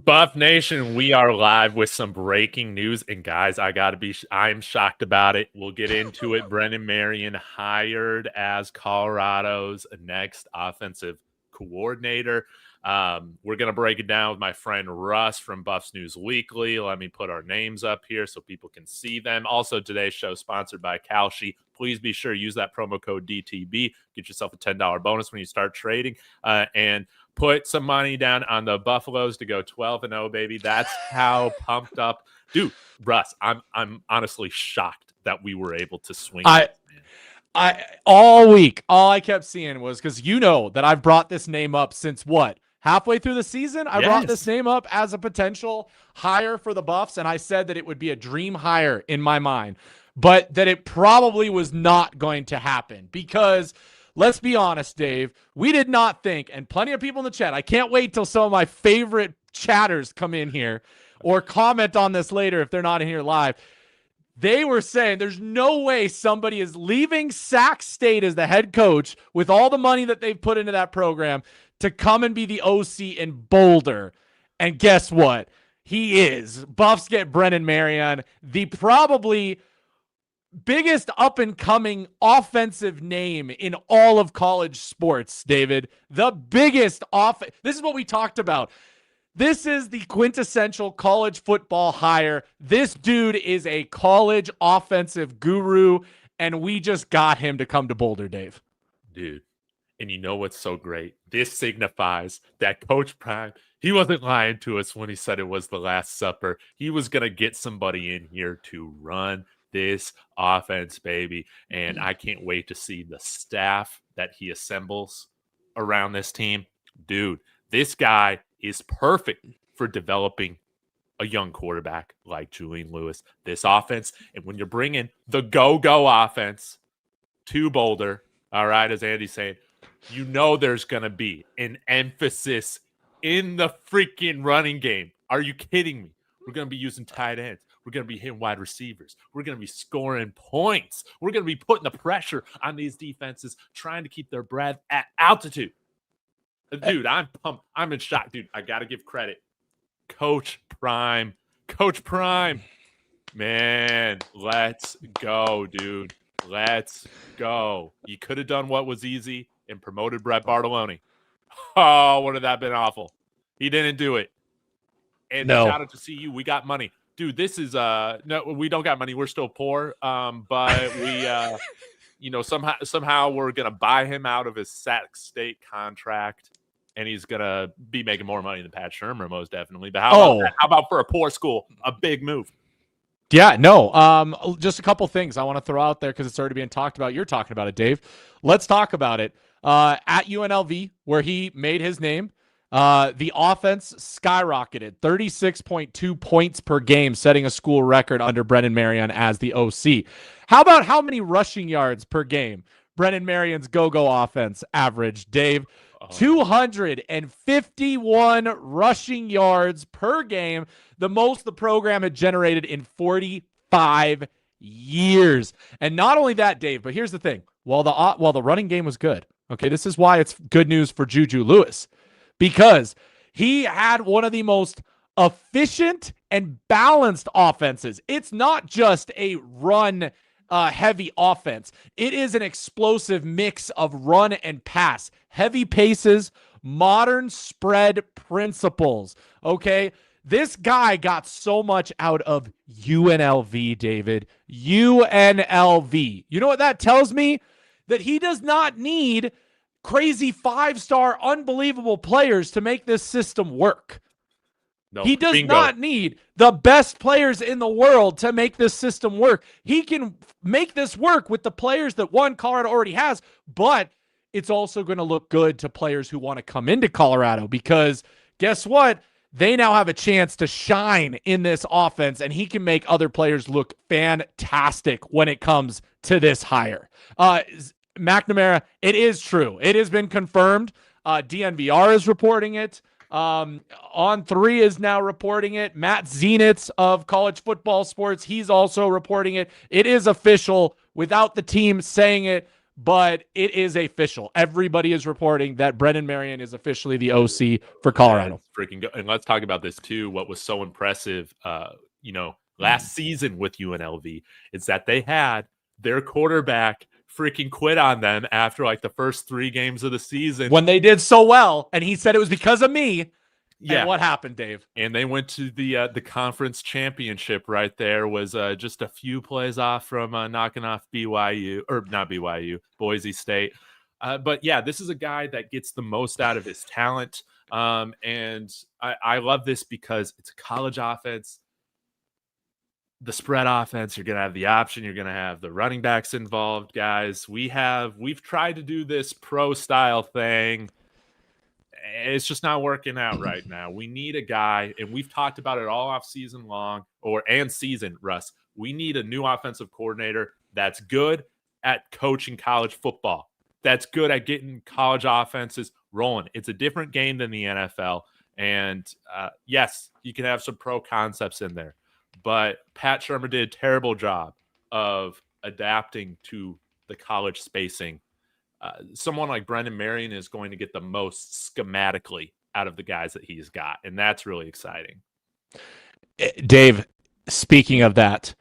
Buff Nation, we are live with some breaking news. And guys, I'm shocked about it. We'll get into it. Brennan Marion hired as Colorado's next offensive coordinator. We're going to break it down with my friend Russ from Buffs News Weekly. Let me put our names up here so people can see them. Also, today's show sponsored by Kalshi. Please be sure to use that promo code DTB. Get yourself a $10 bonus when you start trading. And put some money down on the Buffaloes to go 12-0, baby. That's how pumped up. Dude, Russ, I'm honestly shocked that we were able to swing. All week, all I kept seeing was, because you know that I've brought this name up since what? Halfway through the season, I brought this name up as a potential hire for the Buffs, and I said that it would be a dream hire in my mind, but that it probably was not going to happen because – let's be honest, Dave. We did not think, and plenty of people in the chat, I can't wait till some of my favorite chatters come in here or comment on this later if they're not in here live. They were saying there's no way somebody is leaving Sac State as the head coach with all the money that they've put into that program to come and be the OC in Boulder. And guess what? He is. Buffs get Brennan Marion, the probably biggest up-and-coming offensive name in all of college sports, David. The biggest This is what we talked about. This is the quintessential college football hire. This dude is a college offensive guru, and we just got him to come to Boulder, Dave. Dude, and you know what's so great? This signifies that Coach Prime, he wasn't lying to us when he said it was the Last Supper. He was going to get somebody in here to run this offense, baby. And I can't wait to see the staff that he assembles around this team. Dude, this guy is perfect for developing a young quarterback like Julian Lewis. This offense, and when you're bringing the go-go offense to Boulder, all right, as Andy's saying, you know there's going to be an emphasis in the freaking running game. Are you kidding me? We're going to be using tight ends. We're going to be hitting wide receivers. We're going to be scoring points. We're going to be putting the pressure on these defenses, trying to keep their breath at altitude. Dude, I'm pumped. I'm in shock. Dude, I got to give credit. Coach Prime. Man, let's go, dude. Let's go. You could have done what was easy and promoted Brett Bartolone. Oh, would have that been awful? He didn't do it. And shout out to CU. We got money. Dude, this is no, we don't got money. We're still poor. But we somehow we're gonna buy him out of his Sac State contract, and he's gonna be making more money than Pat Shermer, most definitely. But how about for a poor school, a big move? Yeah, no. Just a couple things I want to throw out there because it's already being talked about. You're talking about it, Dave. Let's talk about it. At UNLV, where he made his name. The offense skyrocketed 36.2 points per game, setting a school record under Brennan Marion as the OC. How about how many rushing yards per game Brennan Marion's go-go offense averaged, Dave? 251 rushing yards per game, the most the program had generated in 45 years. And not only that, Dave, but here's the thing. While the running game was good, okay, this is why it's good news for Juju Lewis. Because he had one of the most efficient and balanced offenses. It's not just a run heavy offense. It is an explosive mix of run and pass, heavy paces, modern spread principles. Okay. This guy got so much out of UNLV, David. UNLV. You know what that tells me? That he does not need crazy 5-star unbelievable players to make this system work. No, he does not need the best players in the world to make this system work. He can make this work with the players that Colorado already has, but it's also going to look good to players who want to come into Colorado because guess what? They now have a chance to shine in this offense, and he can make other players look fantastic when it comes to this hire. McNamara, it is true. It has been confirmed. DNVR is reporting it. On3 is now reporting it. Matt Zenitz of College Football Sports, he's also reporting it. It is official without the team saying it, but it is official. Everybody is reporting that Brennan Marion is officially the OC for Colorado. Freaking good. And let's talk about this too. What was so impressive, last season with UNLV is that they had their quarterback freaking quit on them after like the first 3 games of the season when they did so well, and he said it was because of me. Yeah. And what happened, Dave? And they went to the conference championship. Right there was just a few plays off from knocking off Boise State. But yeah, this is a guy that gets the most out of his talent. And I love this because it's a college offense. The spread offense, you're going to have the option. You're going to have the running backs involved, guys. We've tried to do this pro style thing. It's just not working out right now. We need a guy, and we've talked about it all off season long and season, Russ. We need a new offensive coordinator that's good at coaching college football. That's good at getting college offenses rolling. It's a different game than the NFL. And yes, you can have some pro concepts in there. But Pat Shermer did a terrible job of adapting to the college spacing. Someone like Brennan Marion is going to get the most schematically out of the guys that he's got, and that's really exciting. Dave, speaking of that,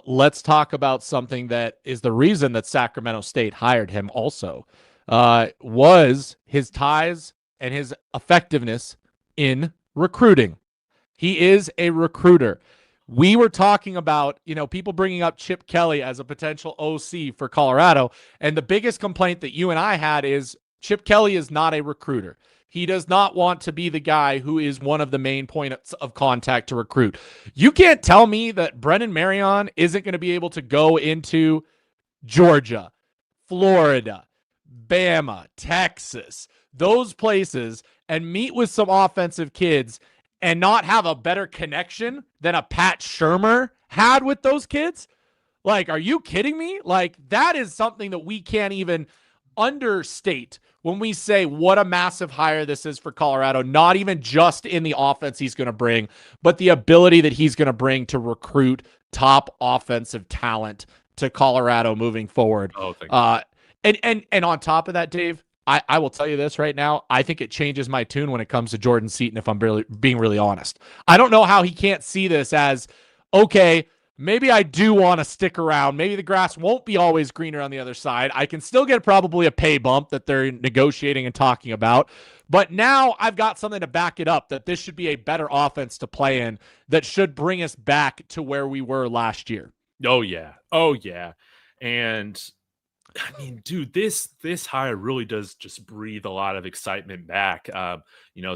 let's talk about something that is the reason that Sacramento State hired him also, was his ties and his effectiveness in recruiting. He is a recruiter. We were talking about, people bringing up Chip Kelly as a potential OC for Colorado. And the biggest complaint that you and I had is Chip Kelly is not a recruiter. He does not want to be the guy who is one of the main points of contact to recruit. You can't tell me that Brennan Marion isn't going to be able to go into Georgia, Florida, Bama, Texas, those places and meet with some offensive kids and not have a better connection than a Pat Shermer had with those kids? Like, are you kidding me? Like, that is something that we can't even understate when we say what a massive hire this is for Colorado, not even just in the offense he's going to bring, but the ability that he's going to bring to recruit top offensive talent to Colorado moving forward. Oh, thank you. And on top of that, Dave, I will tell you this right now. I think it changes my tune when it comes to Jordan Seaton, if I'm being really honest. I don't know how he can't see this as, okay, maybe I do want to stick around. Maybe the grass won't be always greener on the other side. I can still get probably a pay bump that they're negotiating and talking about. But now I've got something to back it up, that this should be a better offense to play in that should bring us back to where we were last year. Oh, yeah. And I mean, dude, this hire really does just breathe a lot of excitement back.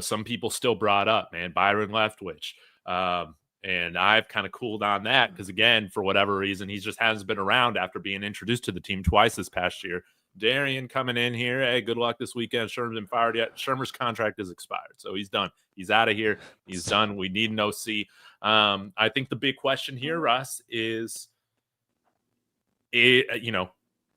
Some people still brought up, man, Byron Leftwich. And I've kind of cooled on that because, again, for whatever reason, he just hasn't been around after being introduced to the team twice this past year. Darian coming in here. Hey, good luck this weekend. Shermer's been fired yet. Shermer's contract is expired, so he's done. He's out of here. He's done. We need an OC. I think the big question here, Russ, is,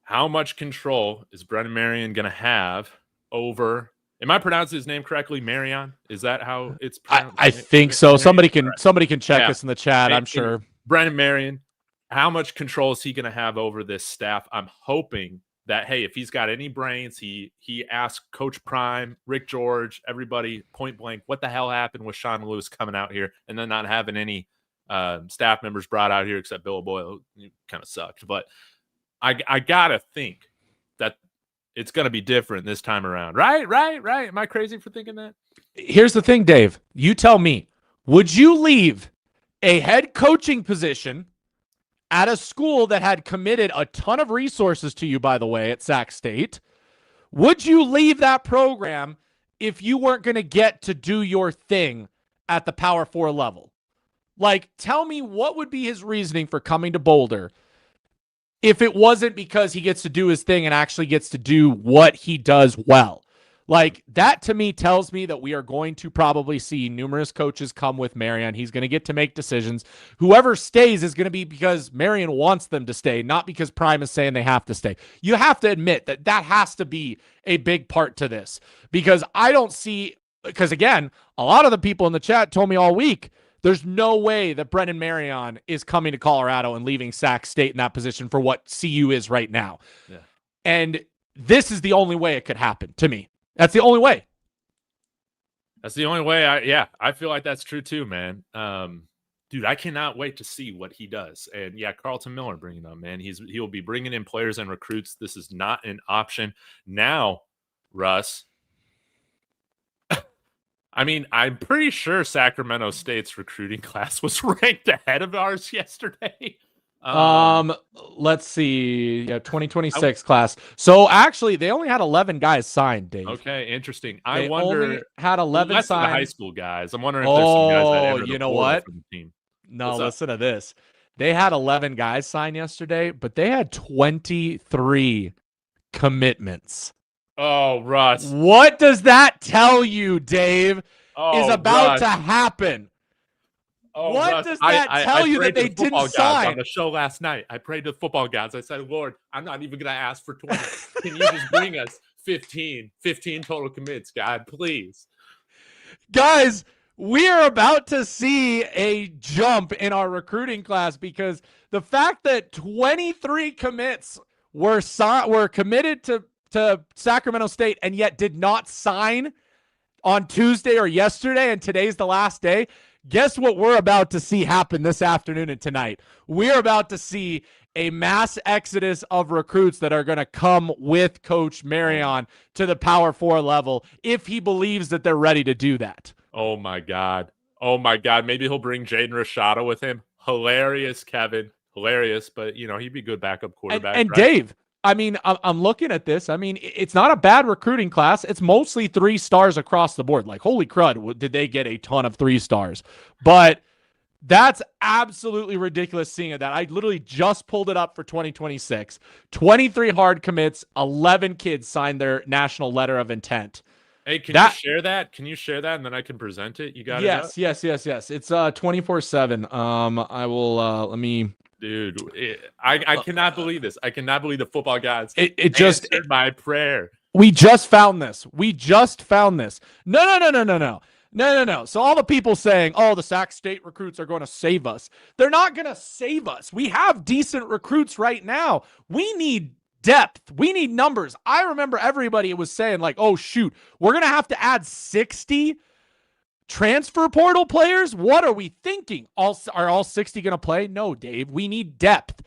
how much control is Brennan Marion going to have over? Am I pronouncing his name correctly? Marion? Is that how it's pronounced? I think so. Somebody can check us in the chat. I'm sure. Brennan Marion, how much control is he going to have over this staff? I'm hoping that, hey, if he's got any brains, he asked Coach Prime, Rick George, everybody point blank, what the hell happened with Sean Lewis coming out here and then not having any staff members brought out here except Bill Boyle, who kind of sucked. But I gotta think that it's going to be different this time around. Right. Am I crazy for thinking that? Here's the thing, Dave. You tell me, would you leave a head coaching position at a school that had committed a ton of resources to you, by the way, at Sac State? Would you leave that program if you weren't going to get to do your thing at the Power 4 level? Like, tell me what would be his reasoning for coming to Boulder if it wasn't because he gets to do his thing and actually gets to do what he does well. Like, that to me tells me that we are going to probably see numerous coaches come with Marion. He's going to get to make decisions. Whoever stays is going to be because Marion wants them to stay, not because Prime is saying they have to stay. You have to admit that that has to be a big part to this, because I don't see, because again, a lot of the people in the chat told me all week, there's no way that Brennan Marion is coming to Colorado and leaving Sac State in that position for what CU is right now. Yeah. And this is the only way it could happen to me. That's the only way. That's the only way. I feel like that's true too, man. Dude, I cannot wait to see what he does. And yeah, Carlton Miller bringing up, man. He'll be bringing in players and recruits. This is not an option now, Russ. I mean, I'm pretty sure Sacramento State's recruiting class was ranked ahead of ours yesterday. Let's see. Yeah, 2026 class. So actually, they only had 11 guys signed, Dave. Okay, interesting. They I wonder only had 11 less of the signed. high school guys. I'm wondering if there's some guys that entered you the know portal what? for the team. No, listen to this. They had 11 guys signed yesterday, but they had 23 commitments. Oh, Russ. What does that tell you, Dave, is about to happen? Oh, what Russ, does that tell you that they didn't sign? On the show last night, I prayed to the football gods. I said, Lord, I'm not even going to ask for 20. Can you just bring us 15 total commits, God, please? Guys, we are about to see a jump in our recruiting class because the fact that 23 commits were committed to Sacramento State and yet did not sign on Tuesday or yesterday, and today's the last day. Guess what we're about to see happen this afternoon and tonight? We're about to see a mass exodus of recruits that are going to come with Coach Marion to the Power 4 level if he believes that they're ready to do that. Oh, my God. Oh, my God. Maybe he'll bring Jaden Rashada with him. Hilarious, Kevin. Hilarious, but, he'd be a good backup quarterback. And right? Dave, I mean, I'm looking at this. I mean, it's not a bad recruiting class. It's mostly 3 stars across the board. Like, holy crud, did they get a ton of 3 stars? But that's absolutely ridiculous seeing that. I literally just pulled it up for 2026. 23 hard commits, 11 kids signed their national letter of intent. Hey, can you share that? Can you share that and then I can present it? You got it? Yes. It's 24/7. I will let me. Dude, I cannot believe this. I cannot believe the football gods. It just answered my prayer. We just found this. No. So all the people saying, oh, the Sac State recruits are going to save us. They're not going to save us. We have decent recruits right now. We need depth. We need numbers. I remember everybody was saying like, oh, shoot, we're going to have to add 60 transfer portal players. What are we thinking? Are all 60 going to play? No, Dave. We need depth.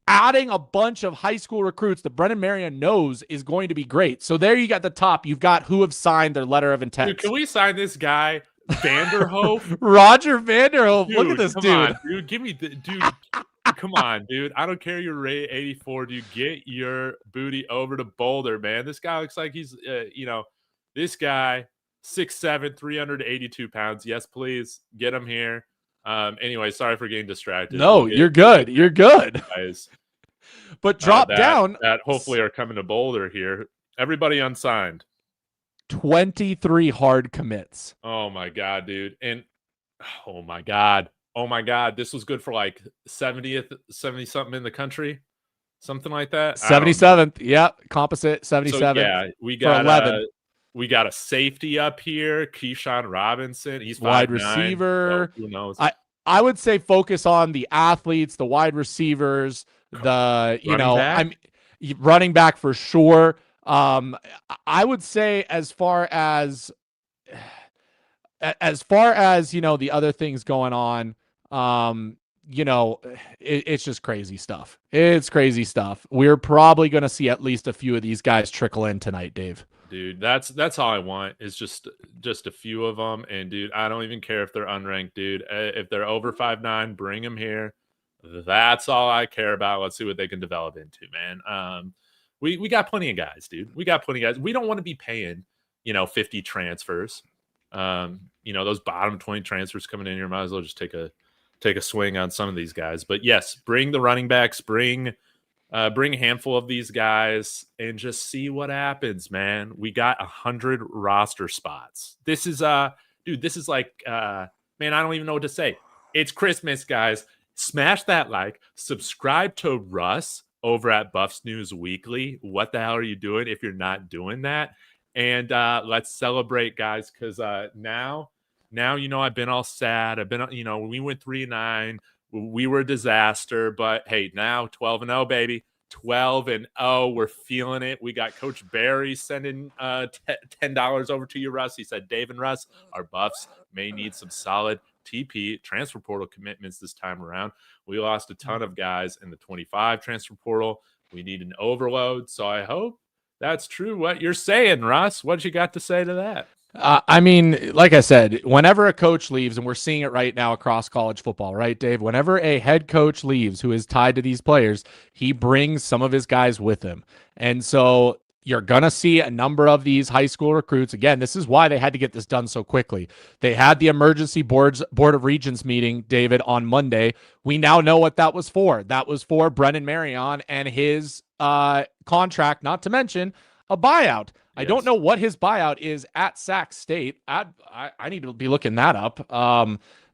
Adding a bunch of high school recruits that Brennan Marion knows is going to be great. So there you got the top. You've got who have signed their letter of intent. Dude, can we sign this guy, Vanderhoof? Roger Vanderhoof. Dude, look at this come dude. On, dude. Give me the dude. Come on, dude. I don't care you're 84, dude. Get your booty over to Boulder, man. This guy looks like he's, this guy, 6'7", 382 pounds. Yes, please. Get him here. Anyway, sorry for getting distracted. No, you're good. You're good. Guys, but drop down. That hopefully are coming to Boulder here. Everybody unsigned. 23 hard commits. Oh, my God, dude. And, oh, my God. This was good for like 70-something in the country. Something like that. 77th. Yeah. Composite 77. So, yeah, we got a safety up here, Keyshawn Robinson. He's wide 5'9". receiver. So who knows? I would say focus on the athletes, the wide receivers, I'm running back for sure. I would say as far as the other things going on, it's just crazy stuff. It's crazy stuff. We're probably going to see at least a few of these guys trickle in tonight, Dave. Dude, that's all I want is just a few of them. And dude, I don't even care if they're unranked, dude. If they're over 5'9", bring them here. That's all I care about. Let's see what they can develop into, man. We got plenty of guys, dude. We got plenty of guys. We don't want to be paying, 50 transfers. Those bottom 20 transfers coming in here, might as well just take a swing on some of these guys. But yes, bring the running backs, bring a handful of these guys and just see what happens, man. We got 100 roster spots. This is like, man, I don't even know what to say. It's Christmas, guys. Smash that like, subscribe to Russ over at Buffs News Weekly. What the hell are you doing if you're not doing that? And let's celebrate, guys, because now, I've been all sad. I've been, we went 3-9. We were a disaster, but hey, now 12-0, baby. 12-0. We're feeling it. We got Coach Barry sending $10 over to you, Russ. He said, Dave and Russ, our Buffs may need some solid TP transfer portal commitments this time around. We lost a ton of guys in the 25 transfer portal. We need an overload. So I hope that's true what you're saying, Russ. What you got to say to that? I mean, like I said, whenever a coach leaves, and we're seeing it right now across college football, right, Dave? Whenever a head coach leaves who is tied to these players, he brings some of his guys with him. And so you're going to see a number of these high school recruits. Again, this is why they had to get this done so quickly. They had the emergency board of regents meeting, David, on Monday. We now know what that was for. That was for Brennan Marion and his contract, not to mention a buyout. I don't know what his buyout is at Sac State. I need to be looking that up.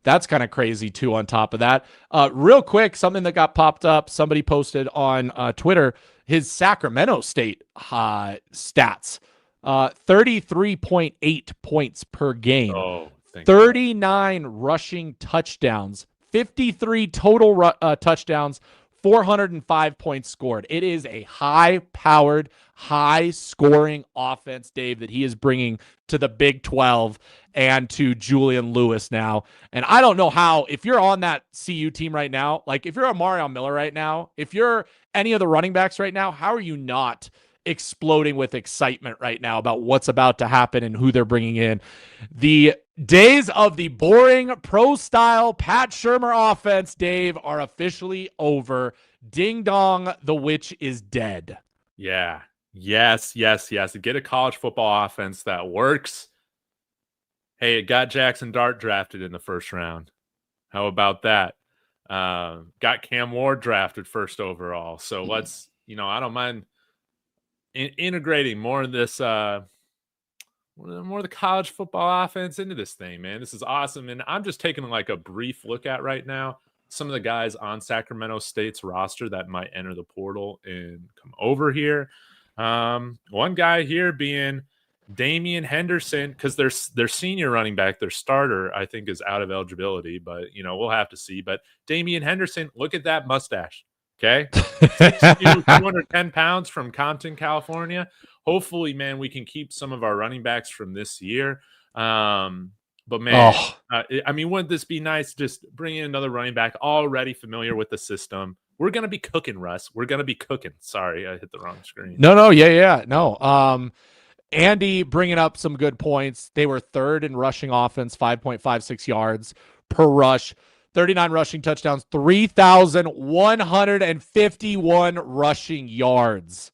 That's kind of crazy, too, on top of that. Real quick, something that got popped up. Somebody posted on Twitter his Sacramento State stats. 33.8 points per game. 39 rushing touchdowns. 53 total touchdowns. 405 points scored. It is a high-powered, high-scoring offense, Dave, that he is bringing to the Big 12 and to Julian Lewis now. And I don't know how, if you're on that CU team right now, like if you're a Marion Miller right now, if you're any of the running backs right now, how are you not exploding with excitement right now about what's about to happen and who they're bringing in? The days of the boring pro-style Pat Shurmur offense, Dave, are officially over. Ding dong, the witch is dead. Yeah. Yes. Get a college football offense that works. Hey, it got Jackson Dart drafted in the first round. How about that? Got Cam Ward drafted first overall. So let's, I don't mind integrating more of this, more of the college football offense into this thing, man. This is awesome. And I'm just taking like a brief look at right now some of the guys on Sacramento State's roster that might enter the portal and come over here. One guy here being Damian Henderson, because their senior running back, their starter, I think is out of eligibility, but we'll have to see. But Damian Henderson, look at that mustache. Okay. 6'2", 210 pounds from Compton, California. Hopefully, man, we can keep some of our running backs from this year. But man, I mean, wouldn't this be nice? Just bring in another running back already familiar with the system. We're going to be cooking, Russ. We're going to be cooking. Sorry, I hit the wrong screen. No. Yeah. No. Andy bringing up some good points. They were third in rushing offense, 5.56 yards per rush, 39 rushing touchdowns, 3,151 rushing yards.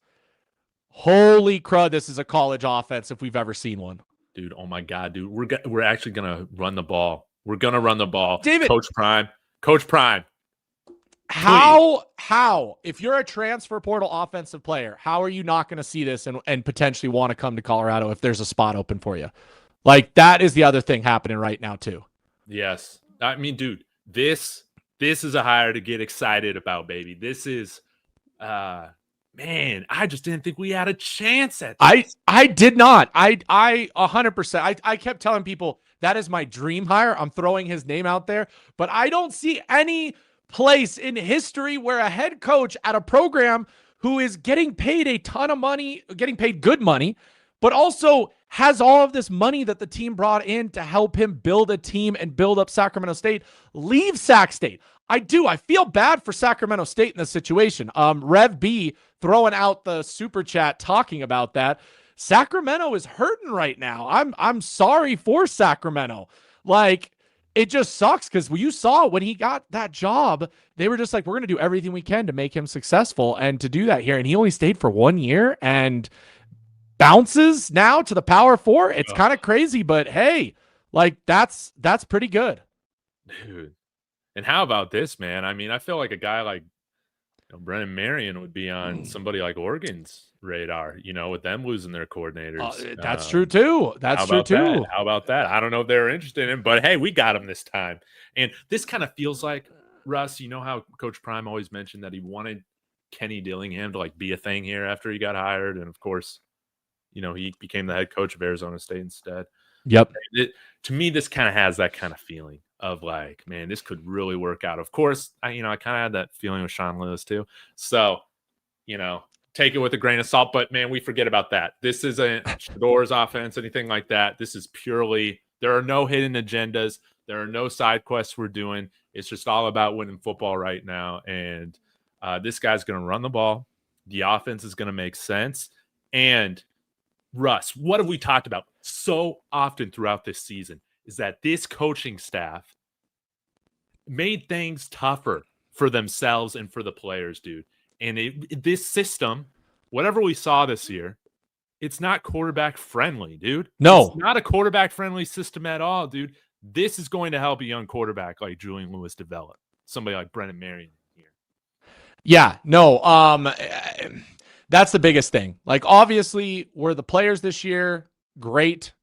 Holy crud, this is a college offense if we've ever seen one. Dude, oh my God, dude. We're actually going to run the ball. We're going to run the ball. David, Coach Prime. How, if you're a transfer portal offensive player, how are you not going to see this and potentially want to come to Colorado if there's a spot open for you? Like, that is the other thing happening right now, too. Yes. I mean, dude, this is a hire to get excited about, baby. This is, man, I just didn't think we had a chance at this. I did not. I 100%. I kept telling people that is my dream hire. I'm throwing his name out there, but I don't see any place in history where a head coach at a program who is getting paid a ton of money, getting paid good money, but also has all of this money that the team brought in to help him build a team and build up Sacramento State, leave Sac State. I feel bad for Sacramento State in this situation. Rev B throwing out the super chat talking about that. Sacramento is hurting right now. I'm sorry for Sacramento. Like, it just sucks because you saw when he got that job, they were just like, we're going to do everything we can to make him successful and to do that here. And he only stayed for 1 year and bounces now to the Power Four. It's kind of crazy, but hey, like that's pretty good. Dude. And how about this, man? I mean, I feel like a guy like Brennan Marion would be on somebody like Oregon's radar, with them losing their coordinators. That's true too. That's true too. How about that? I don't know if they're interested in him, but hey, we got him this time. And this kind of feels like, Russ, you know how Coach Prime always mentioned that he wanted Kenny Dillingham to like be a thing here after he got hired. And of course, he became the head coach of Arizona State instead. Yep. To me, this kind of has that kind of feeling of like, man, this could really work out. Of course, I kind of had that feeling with Sean Lewis too. So take it with a grain of salt. But man, we forget about that. This isn't Shador's offense, anything like that. This is purely, there are no hidden agendas. There are no side quests we're doing. It's just all about winning football right now. And this guy's going to run the ball. The offense is going to make sense. And Russ, what have we talked about so often throughout this season is that this coaching staff made things tougher for themselves and for the players, dude. And this system, whatever we saw this year, it's not quarterback friendly, dude. No. It's not a quarterback friendly system at all, dude. This is going to help a young quarterback like Julian Lewis develop. Somebody like Brennan Marion here. Yeah, no. That's the biggest thing. Like, obviously, were the players this year great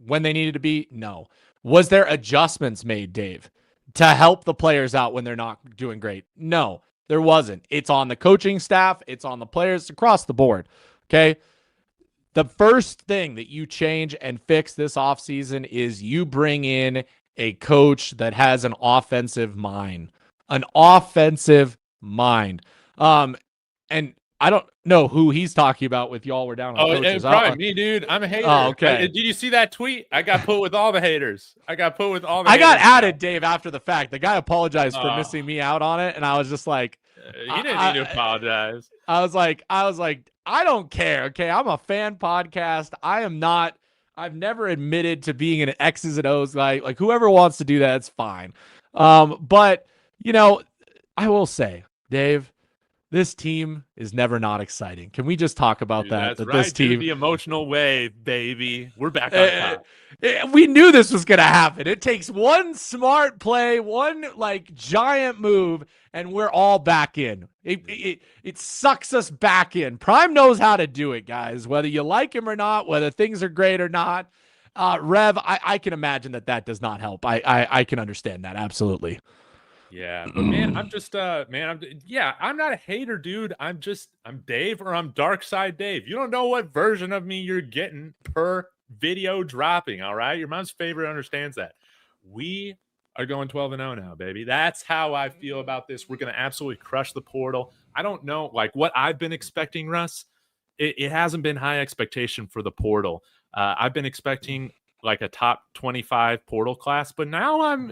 when they needed to be? No. Was there adjustments made, Dave, to help the players out when they're not doing great? No, there wasn't. It's on the coaching staff. It's on the players across the board. Okay. The first thing that you change and fix this offseason is you bring in a coach that has an offensive mind. An offensive mind. And I don't know who he's talking about with y'all were down on coaches. Probably me, dude. I'm a hater. Oh, okay. Did you see that tweet? I got put with all the haters. I got added, Dave, after the fact. The guy apologized for missing me out on it, and I was just like, you didn't need to apologize. I was like, I don't care. Okay, I'm a fan podcast. I've never admitted to being an X's and O's guy. Like, whoever wants to do that, it's fine. But I will say, Dave, this team is never not exciting. Can we just talk about that? That's right, this team, the emotional wave, baby. We're back on top. We knew this was going to happen. It takes one smart play, one giant move, and we're all back in. It sucks us back in. Prime knows how to do it, guys. Whether you like him or not, whether things are great or not. Rev, I can imagine that does not help. I can understand that absolutely. Yeah, but man, I'm just I'm not a hater, dude. I'm Dave, or I'm Dark Side Dave. You don't know what version of me you're getting per video dropping, all right? Your mom's favorite understands that. We are going 12-0 now, baby. That's how I feel about this. We're going to absolutely crush the portal. I don't know, what I've been expecting, Russ. It hasn't been high expectation for the portal. I've been expecting a top 25 portal class, but now I'm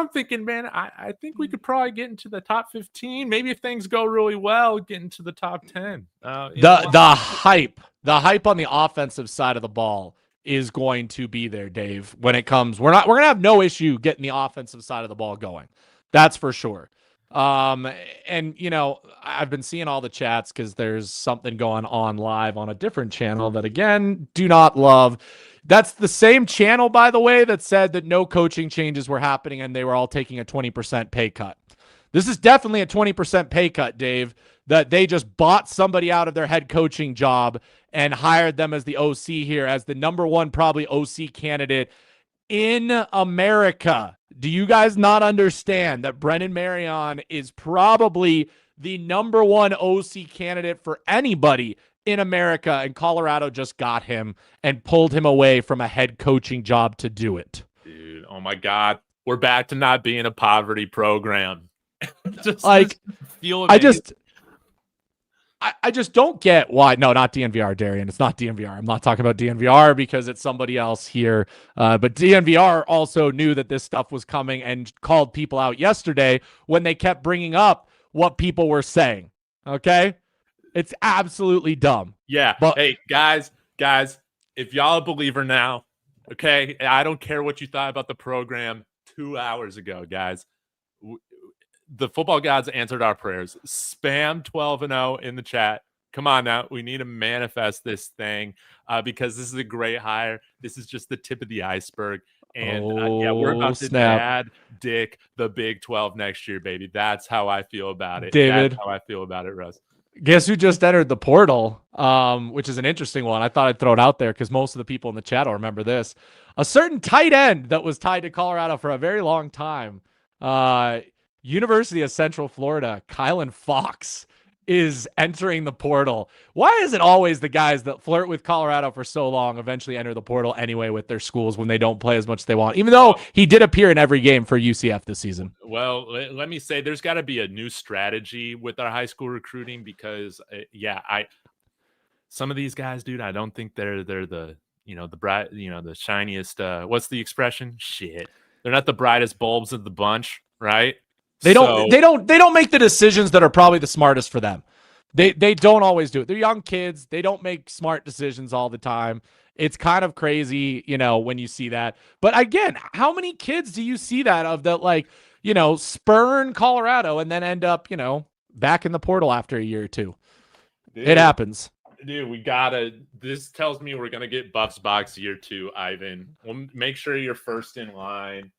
thinking, man, I think we could probably get into the top 15. Maybe if things go really well, get into the top 10. The hype on the offensive side of the ball is going to be there, Dave. When it comes, we're going to have no issue getting the offensive side of the ball going. That's for sure. And I've been seeing all the chats because there's something going on live on a different channel that, again, do not love. That's the same channel, by the way, that said that no coaching changes were happening and they were all taking a 20% pay cut. This is definitely a 20% pay cut, Dave, that they just bought somebody out of their head coaching job and hired them as the OC here, as the number one probably OC candidate in America. Do you guys not understand that Brennan Marion is probably the number one OC candidate for anybody in America, and Colorado just got him and pulled him away from a head coaching job to do it? Dude, oh my God. We're back to not being a poverty program. I just don't get why. No, not DNVR, Darian. It's not DNVR. I'm not talking about DNVR because it's somebody else here. But DNVR also knew that this stuff was coming and called people out yesterday when they kept bringing up what people were saying. Okay? It's absolutely dumb. Yeah. But hey, guys, if y'all a believer now, okay, I don't care what you thought about the program 2 hours ago, guys. The football gods answered our prayers. Spam 12-0 in the chat. Come on now. We need to manifest this thing because this is a great hire. This is just the tip of the iceberg. And we're about to add Dick the Big 12 next year, baby. That's how I feel about it. David. That's how I feel about it, Russ. Guess who just entered the portal, which is an interesting one. I thought I'd throw it out there because most of the people in the chat will remember this. A certain tight end that was tied to Colorado for a very long time. University of Central Florida, Kylan Fox is entering the portal. Why is it always the guys that flirt with Colorado for so long eventually enter the portal anyway with their schools when they don't play as much as they want? Even though he did appear in every game for UCF this season. Well, let me say there's got to be a new strategy with our high school recruiting because, some of these guys, dude, I don't think they're the the bright, the shiniest. What's the expression? Shit, they're not the brightest bulbs of the bunch, right? They don't make the decisions that are probably the smartest for them. They don't always do it. They're young kids. They don't make smart decisions all the time. It's kind of crazy, when you see that. But again, how many kids do you see that of that, like, spurn Colorado and then end up, back in the portal after a year or two? Dude, it happens. Dude, this tells me we're going to get Buffs Box year 2, Ivan. We'll make sure you're first in line.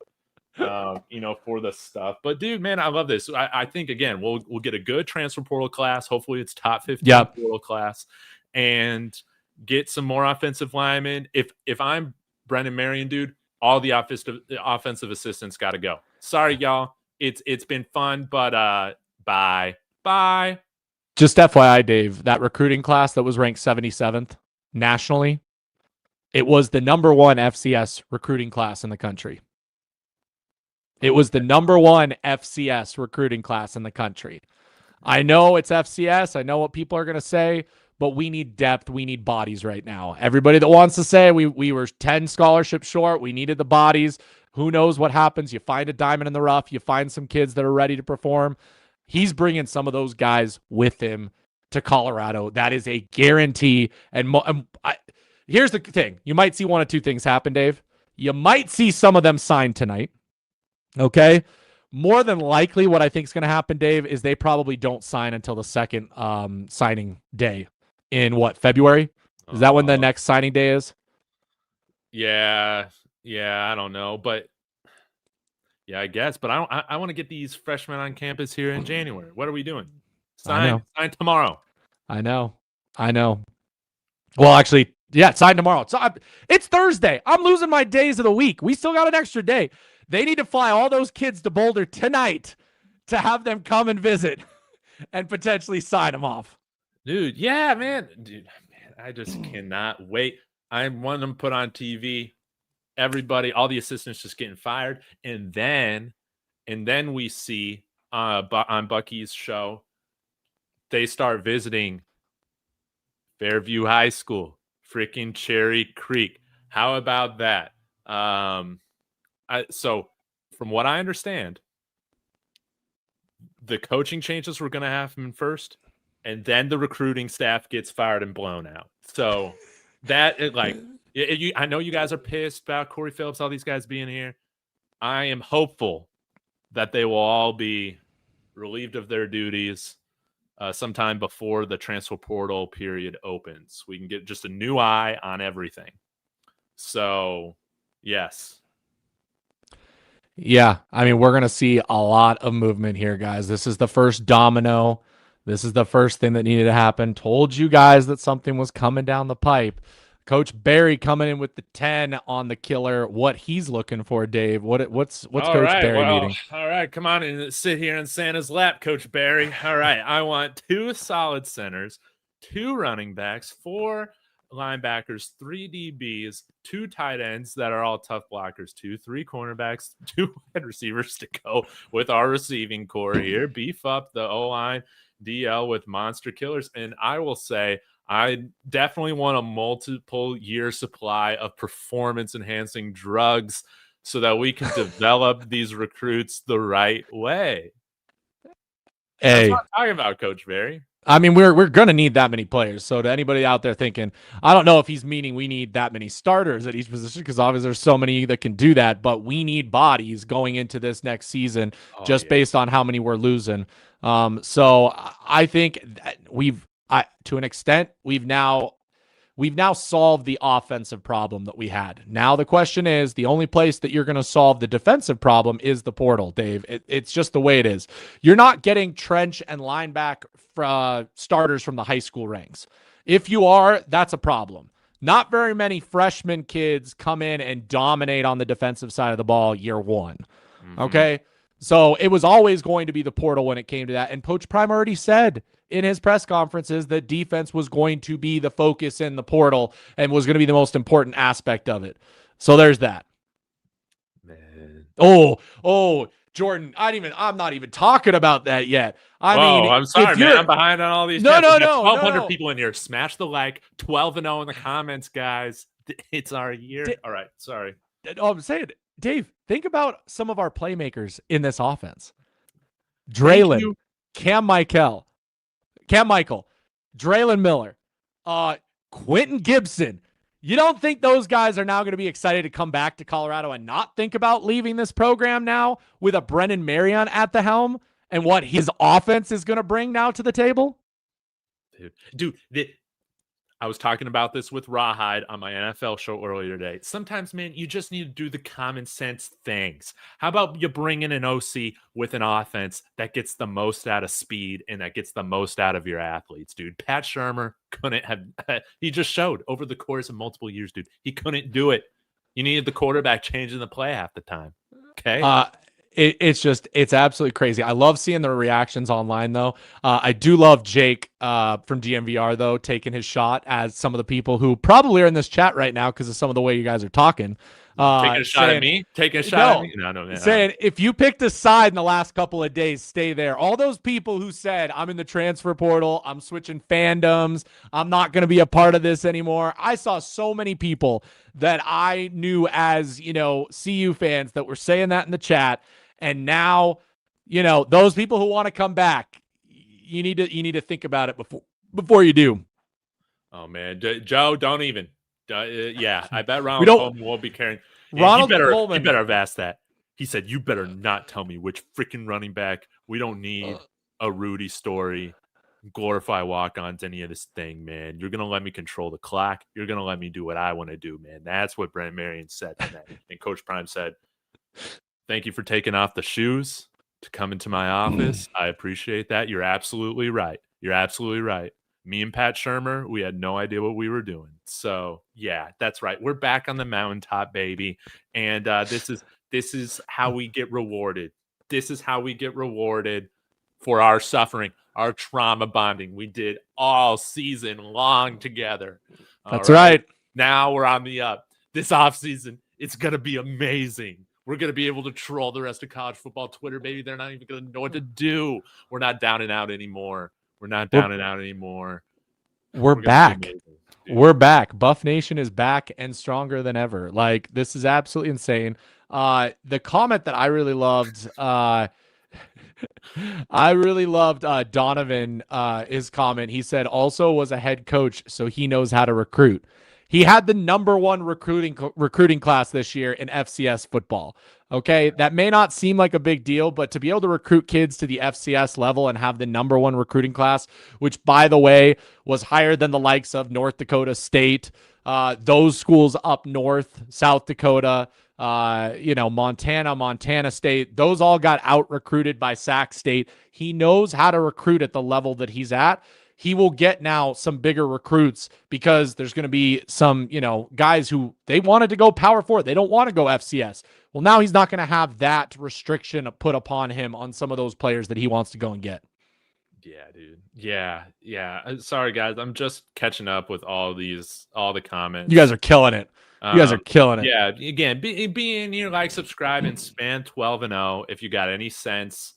For the stuff. But dude, man, I love this. I think again, we'll get a good transfer portal class. Hopefully it's top 15 portal class and get some more offensive linemen. If I'm Brennan Marion, dude, all the offensive assistants got to go. Sorry, y'all. It's been fun, but bye. Just FYI, Dave, that recruiting class that was ranked 77th nationally, it was the #1 FCS recruiting class in the country. It was the #1 FCS recruiting class in the country. I know it's FCS. I know what people are going to say, but we need depth. We need bodies right now. Everybody that wants to say we were 10 scholarships short, we needed the bodies. Who knows what happens? You find a diamond in the rough. You find some kids that are ready to perform. He's bringing some of those guys with him to Colorado. That is a guarantee. And here's the thing. You might see one of two things happen, Dave. You might see some of them sign tonight. Okay. More than likely, what I think is going to happen, Dave, is they probably don't sign until the second signing day in February? Is that when the next signing day is? Yeah, I don't know, but yeah, I guess. But I want to get these freshmen on campus here in January. What are we doing? Sign tomorrow. I know. Well, actually, yeah, sign tomorrow. It's Thursday. I'm losing my days of the week. We still got an extra day. They need to fly all those kids to Boulder tonight to have them come and visit and potentially sign them off. Dude, yeah, man. I just cannot wait. I want them put on TV. Everybody, all the assistants just getting fired. And then we see on Bucky's show, they start visiting Fairview High School, freaking Cherry Creek. How about that? So from what I understand, the coaching changes were going to happen first, and then the recruiting staff gets fired and blown out. So I know you guys are pissed about Corey Phillips, all these guys being here. I am hopeful that they will all be relieved of their duties sometime before the transfer portal period opens. We can get just a new eye on everything. So, yes. Yeah, I mean, we're going to see a lot of movement here, guys. This is the first domino. This is the first thing that needed to happen. Told you guys that something was coming down the pipe. Coach Barry coming in with the 10 on the killer. What he's looking for, Dave? What's Coach Barry needing? All right, come on and sit here in Santa's lap, Coach Barry. All right, I want 2 solid centers, 2 running backs, 4 linebackers, 3 DBs, 2 tight ends that are all tough blockers, 3 cornerbacks, 2 wide receivers to go with our receiving core here. Beef up the O-line DL with monster killers. And I will say, I definitely want a multiple year supply of performance enhancing drugs so that we can develop these recruits the right way. Hey, that's what I'm talking about, Coach Barry. I mean, we're going to need that many players. So to anybody out there thinking, I don't know if he's meaning we need that many starters at each position, because obviously there's so many that can do that, but we need bodies going into this next season based on how many we're losing. So I think to an extent, we've now solved the offensive problem that we had. Now the question is, the only place that you're going to solve the defensive problem is the portal, Dave. It's just the way it is. You're not getting trench and linebacker starters from the high school ranks. If you are, that's a problem. Not very many freshman kids come in and dominate on the defensive side of the ball year one. Mm-hmm. Okay? So it was always going to be the portal when it came to that. And Coach Prime already said in his press conferences that defense was going to be the focus in the portal and was going to be the most important aspect of it. So there's that. Man. Oh, Jordan, I'm not even talking about that yet. I mean, I'm sorry, man. I'm behind on all these. No, chats. no, We got no, 1,200 no. people in here. Smash the like. 12-0 in the comments, guys. It's our year. All right, sorry. Oh, I'm saying, Dave, think about some of our playmakers in this offense. Draylon, Cam Michael, Draylon Miller, Quentin Gibson. You don't think those guys are now going to be excited to come back to Colorado and not think about leaving this program now with a Brennan Marion at the helm and what his offense is going to bring now to the table? Dude, I was talking about this with Rawhide on my NFL show earlier today. Sometimes, man, you just need to do the common sense things. How about you bring in an OC with an offense that gets the most out of speed and that gets the most out of your athletes, dude? Pat Shurmur couldn't have – he just showed over the course of multiple years, dude. He couldn't do it. You needed the quarterback changing the play half the time. Okay? It's absolutely crazy. I love seeing the reactions online, though. I do love Jake from DMVR, though, taking his shot as some of the people who probably are in this chat right now because of some of the way you guys are talking. Taking a shot at me? Taking a shot at me? No, man. Saying, if you picked a side in the last couple of days, stay there. All those people who said, I'm in the transfer portal, I'm switching fandoms, I'm not going to be a part of this anymore. I saw so many people that I knew as, CU fans that were saying that in the chat. And now, those people who want to come back, you need to think about it before you do. Oh man, Joe, don't even. Yeah, I bet Ronald Coleman will be carrying. Ronald Coleman. He better have asked that. He said, "You better not tell me which freaking running back. We don't need a Rudy Story, glorify walk-ons, any of this thing, man. You're gonna let me control the clock. You're gonna let me do what I want to do, man." That's what Brennan Marion said tonight. And Coach Prime said, "Thank you for taking off the shoes to come into my office. I appreciate that. You're absolutely right. Me and Pat Shurmur, we had no idea what we were doing." So yeah, that's right. We're back on the mountaintop, baby. And this is how we get rewarded. This is how we get rewarded for our suffering, our trauma bonding we did all season long together. That's right. Now we're on the up. This offseason, it's going to be amazing. We're going to be able to troll the rest of college football Twitter, baby. They're not even going to know what to do. We're not down and out anymore. We're back. We're back. Buff Nation is back and stronger than ever. Like, this is absolutely insane. The comment that I really loved, Donovan, his comment. He said, also was a head coach, so he knows how to recruit. He had the #1 recruiting class this year in FCS football. Okay, that may not seem like a big deal, but to be able to recruit kids to the FCS level and have the #1 recruiting class, which, by the way, was higher than the likes of North Dakota State, those schools up north, South Dakota, Montana State, those all got out-recruited by Sac State. He knows how to recruit at the level that he's at. He will get now some bigger recruits because there's going to be some, guys who they wanted to go Power 4. They don't want to go FCS. Well, now he's not going to have that restriction put upon him on some of those players that he wants to go and get. Yeah, dude. Yeah. Sorry, guys. I'm just catching up with all the comments. You guys are killing it. Yeah. Again, be in here, like, subscribe, and span 12-0 if you got any sense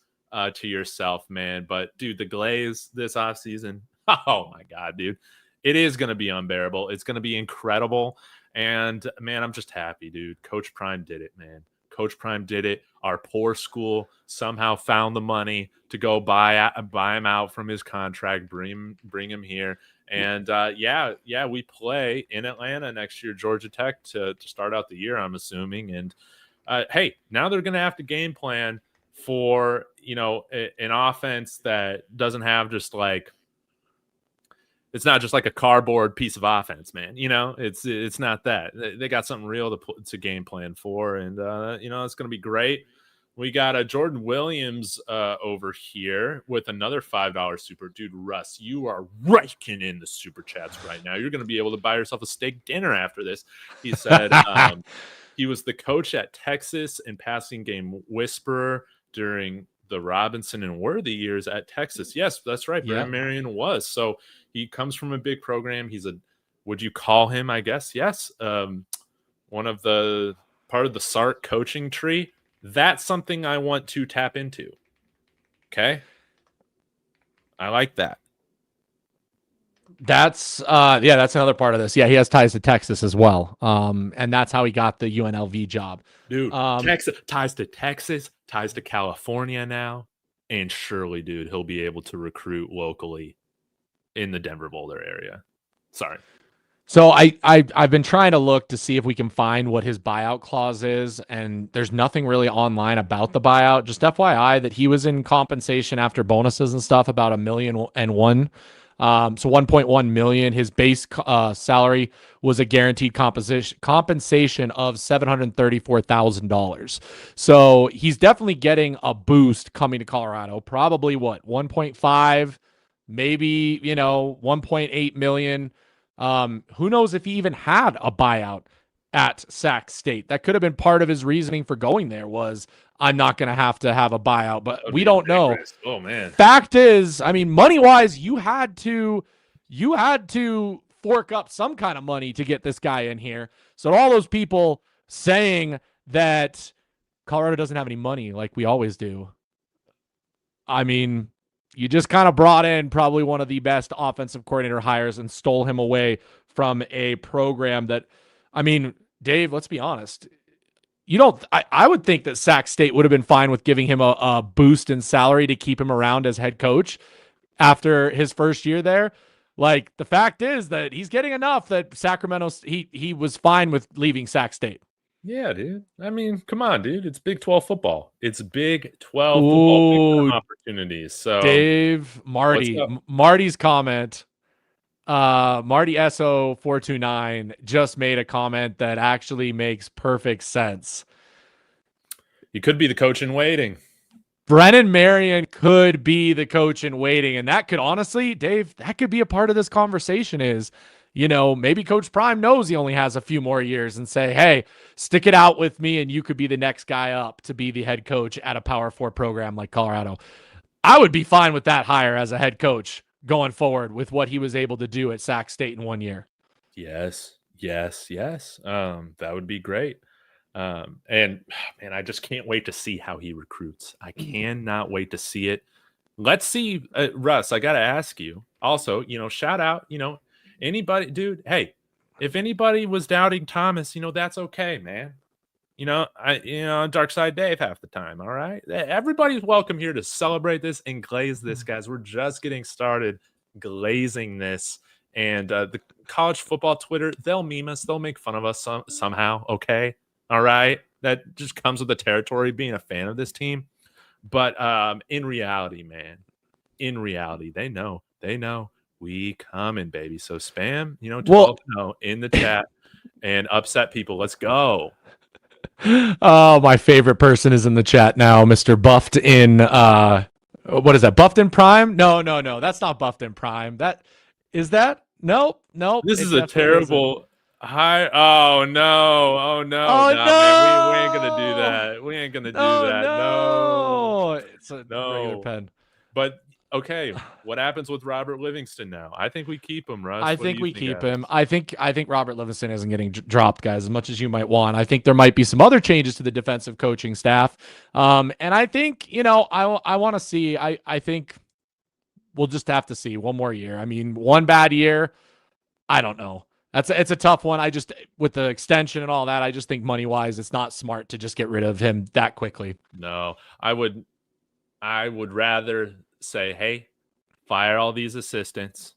to yourself, man. But dude, the glaze this offseason, oh my God, dude, it is going to be unbearable. It's going to be incredible. And man, I'm just happy, dude. Coach Prime did it, man. Coach Prime did it. Our poor school somehow found the money to go buy him out from his contract, bring him here. And we play in Atlanta next year, Georgia Tech, to start out the year, I'm assuming. And hey, now they're going to have to game plan for, an offense that doesn't have just like, it's not just like a cardboard piece of offense, man. It's not that. They got something real to game plan for, and it's going to be great. We got a Jordan Williams over here with another $5 super. Dude, Russ, you are raking in the super chats right now. You're going to be able to buy yourself a steak dinner after this. He said he was the coach at Texas and passing game whisperer during the Robinson and Worthy years at Texas. Yes, that's right. Brennan Marion was. So he comes from a big program. Would you call him, I guess? Yes. One of the part of the Sark coaching tree. That's something I want to tap into. Okay. I like that. That's that's another part of this. Yeah, he has ties to Texas as well. And that's how he got the UNLV job. Dude, ties to Texas, ties to California now. And surely, dude, he'll be able to recruit locally in the Denver Boulder area. Sorry. So I've been trying to look to see if we can find what his buyout clause is, and there's nothing really online about the buyout. Just FYI that he was in compensation after bonuses and stuff about $1.1 million. So 1.1 million. His base salary was a guaranteed compensation of $734,000. So he's definitely getting a boost coming to Colorado. Probably what, 1.5, maybe 1.8 million. Who knows if he even had a buyout at Sac State? That could have been part of his reasoning for going there, was I'm not going to have a buyout, but we don't know. Risk. Oh man. Fact is, I mean, money wise, you had to fork up some kind of money to get this guy in here. So all those people saying that Colorado doesn't have any money like we always do, I mean, you just kind of brought in probably one of the best offensive coordinator hires and stole him away from a program that, I mean, Dave, let's be honest. I would think that Sac State would have been fine with giving him a boost in salary to keep him around as head coach after his first year there. Like, the fact is that he's getting enough that Sacramento, he was fine with leaving Sac State. Yeah, dude. I mean, come on, dude. It's Big 12 football. It's Big 12 football, big opportunities. So, Dave, Marty's comment. Marty SO429 just made a comment that actually makes perfect sense. He could be the coach in waiting. Brennan Marion could be the coach in waiting. And that could honestly, Dave, that could be a part of this conversation is, maybe Coach Prime knows he only has a few more years and say, hey, stick it out with me and you could be the next guy up to be the head coach at a Power 4 program like Colorado. I would be fine with that hire as a head coach going forward with what he was able to do at Sac State in 1 year. Yes. That would be great. And man, I just can't wait to see how he recruits. I cannot wait to see it. Let's see, Russ, I got to ask you also, shout out, anybody, dude. Hey, if anybody was doubting Thomas, that's okay, man. Dark Side Dave half the time. All right. Everybody's welcome here to celebrate this and glaze this, guys. We're just getting started glazing this. And the college football Twitter, they'll meme us. They'll make fun of us somehow. Okay. All right. That just comes with the territory of being a fan of this team. But in reality, man, they know we coming, baby. So spam, 12 in the chat and upset people. Let's go. Oh, my favorite person is in the chat now, Mr. Buffed in what is that? Buffed in Prime? No, that's not Buffed in Prime. That is that? Nope. This is a terrible hi. Oh no. Man, we ain't gonna do that. We ain't gonna do that. No. It's a regular pen. But okay, what happens with Robert Livingston now? I think we keep him, Russ. I think we keep him. I think Robert Livingston isn't getting dropped, guys, as much as you might want. I think there might be some other changes to the defensive coaching staff. And I think, I want to see. I think we'll just have to see one more year. I mean, one bad year, I don't know. It's a tough one. I just, with the extension and all that, I just think money-wise, it's not smart to just get rid of him that quickly. No, I would rather say, hey, fire all these assistants,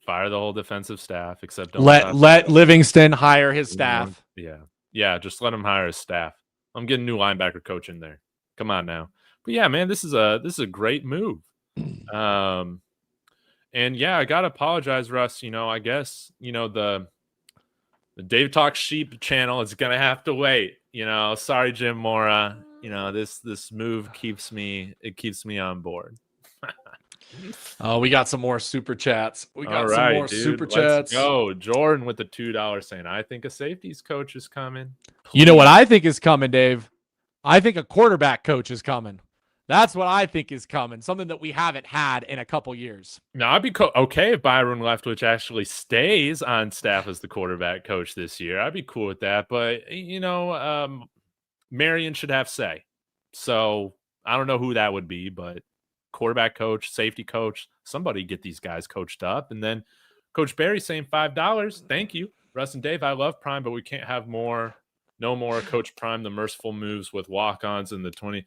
fire the whole defensive staff, except don't let Livingston hire his staff. Yeah, just let him hire his staff. I'm getting a new linebacker coach in there. Come on now. But yeah, man, this is a great move. And yeah, I gotta apologize, Russ. I guess the Dave Talk Sheep channel is gonna have to wait. Sorry, Jim Mora. This move keeps me on board. We got some more super chats. Let's go. Jordan with the $2 saying, I think a safeties coach is coming. Please. You know what I think is coming, Dave? I think a quarterback coach is coming. That's what I think is coming, something that we haven't had in a couple years. Now, I'd be okay if Byron Leftwich actually stays on staff as the quarterback coach this year. I'd be cool with that. But, Marion should have say. So I don't know who that would be, but quarterback coach, safety coach, somebody get these guys coached up. And then Coach Barry saying $5. Thank you. Russ and Dave, I love Prime, but we can't have no more Coach Prime, the merciful moves with walk-ons in the 20.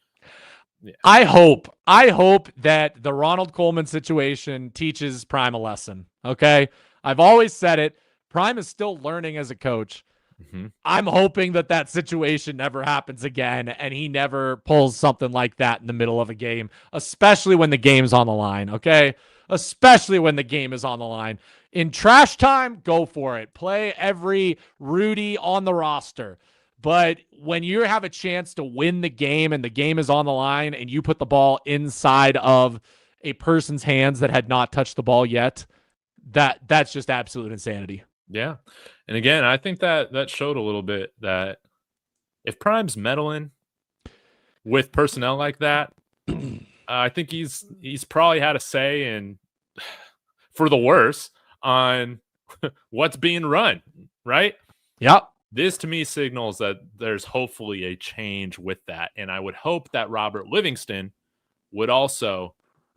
Yeah. I hope that the Ronald Coleman situation teaches Prime a lesson. Okay. I've always said it. Prime is still learning as a coach. Mm-hmm. I'm hoping that situation never happens again and he never pulls something like that in the middle of a game, especially when the game's on the line. Okay. Especially when the game is on the line. In trash time, go for it. Play every Rudy on the roster. But when you have a chance to win the game and the game is on the line and you put the ball inside of a person's hands that had not touched the ball yet, that's just absolute insanity. Yeah. And again, I think that showed a little bit that if Prime's meddling with personnel like that, I think he's probably had a say in, for the worse, on what's being run, right? Yep. This to me signals that there's hopefully a change with that. And I would hope that Robert Livingston would also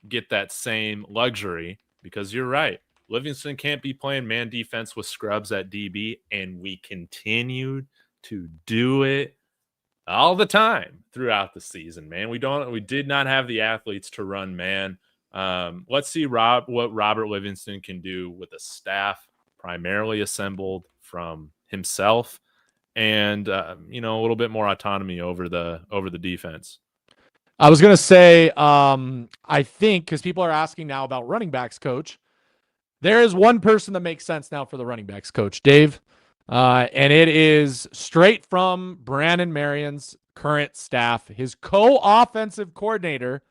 get that same luxury, because you're right. Livingston can't be playing man defense with scrubs at DB, and we continued to do it all the time throughout the season, man. We did not have the athletes to run man. Let's see what Robert Livingston can do with a staff primarily assembled from himself and a little bit more autonomy over the defense. I was gonna say, I think, because people are asking now about running backs coach, there is one person that makes sense now for the running backs coach, Dave, and it is straight from Brennan Marion's current staff, his co-offensive coordinator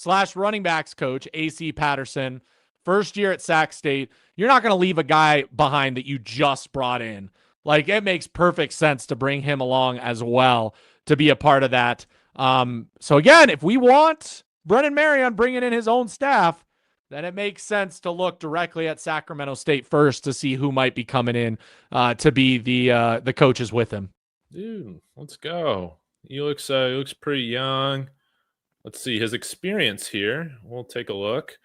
/ running backs coach, AC Patterson, first year at Sac State. You're not going to leave a guy behind that you just brought in. Like, it makes perfect sense to bring him along as well to be a part of that. So again, if we want Brennan Marion bringing in his own staff, then it makes sense to look directly at Sacramento State first to see who might be coming in to be the coaches with him. Dude, let's go. He looks pretty young. Let's see his experience here. We'll take a look.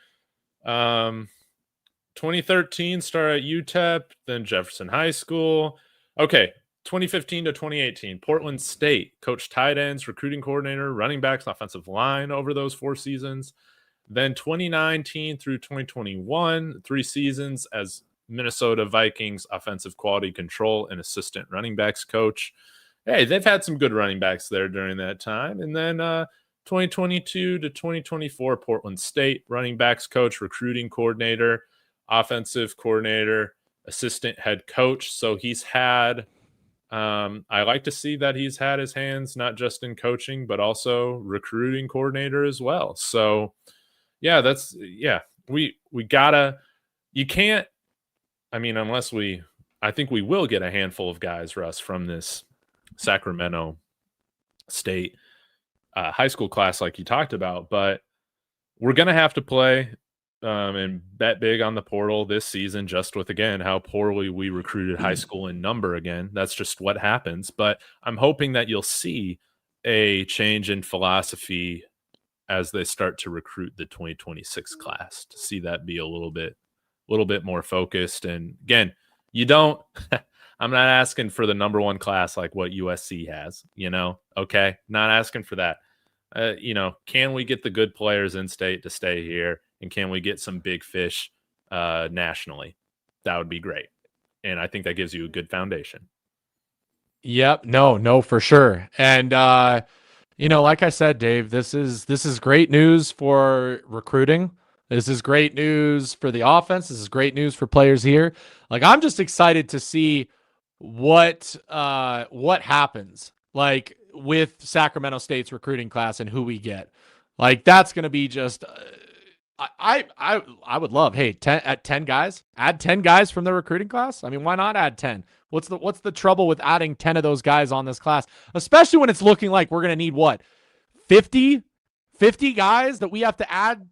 2013 start at UTEP, then Jefferson High School. Okay, 2015 to 2018, Portland State, coached tight ends, recruiting coordinator, running backs, offensive line over those 4 seasons. Then 2019 through 2021, 3 seasons as Minnesota Vikings offensive quality control and assistant running backs coach. Hey, they've had some good running backs there during that time. And then 2022 to 2024, Portland State running backs coach, recruiting coordinator, offensive coordinator, assistant head coach. So he's had, I like to see that he's had his hands not just in coaching, but also recruiting coordinator as well. So yeah, we gotta, you can't, I mean, I think we will get a handful of guys, Russ, from this Sacramento State high school class like you talked about, but we're going to have to play and bet big on the portal this season, just with, again, how poorly we recruited high school in number again. That's just what happens. But I'm hoping that you'll see a change in philosophy as they start to recruit the 2026 class, to see that be a little bit more focused. And again, I'm not asking for the number 1 class like what USC has, okay? Not asking for that. Can we get the good players in state to stay here? And can we get some big fish nationally? That would be great. And I think that gives you a good foundation. Yep. No, for sure. And, like I said, Dave, this is great news for recruiting. This is great news for the offense. This is great news for players here. Like, I'm just excited to see what happens, like, with Sacramento State's recruiting class and who we get. Like, that's going to be just, I would love, hey, 10 guys, add 10 guys from the recruiting class. I mean, why not add 10? What's the trouble with adding 10 of those guys on this class, especially when it's looking like we're going to need 50 50 guys that we have to add,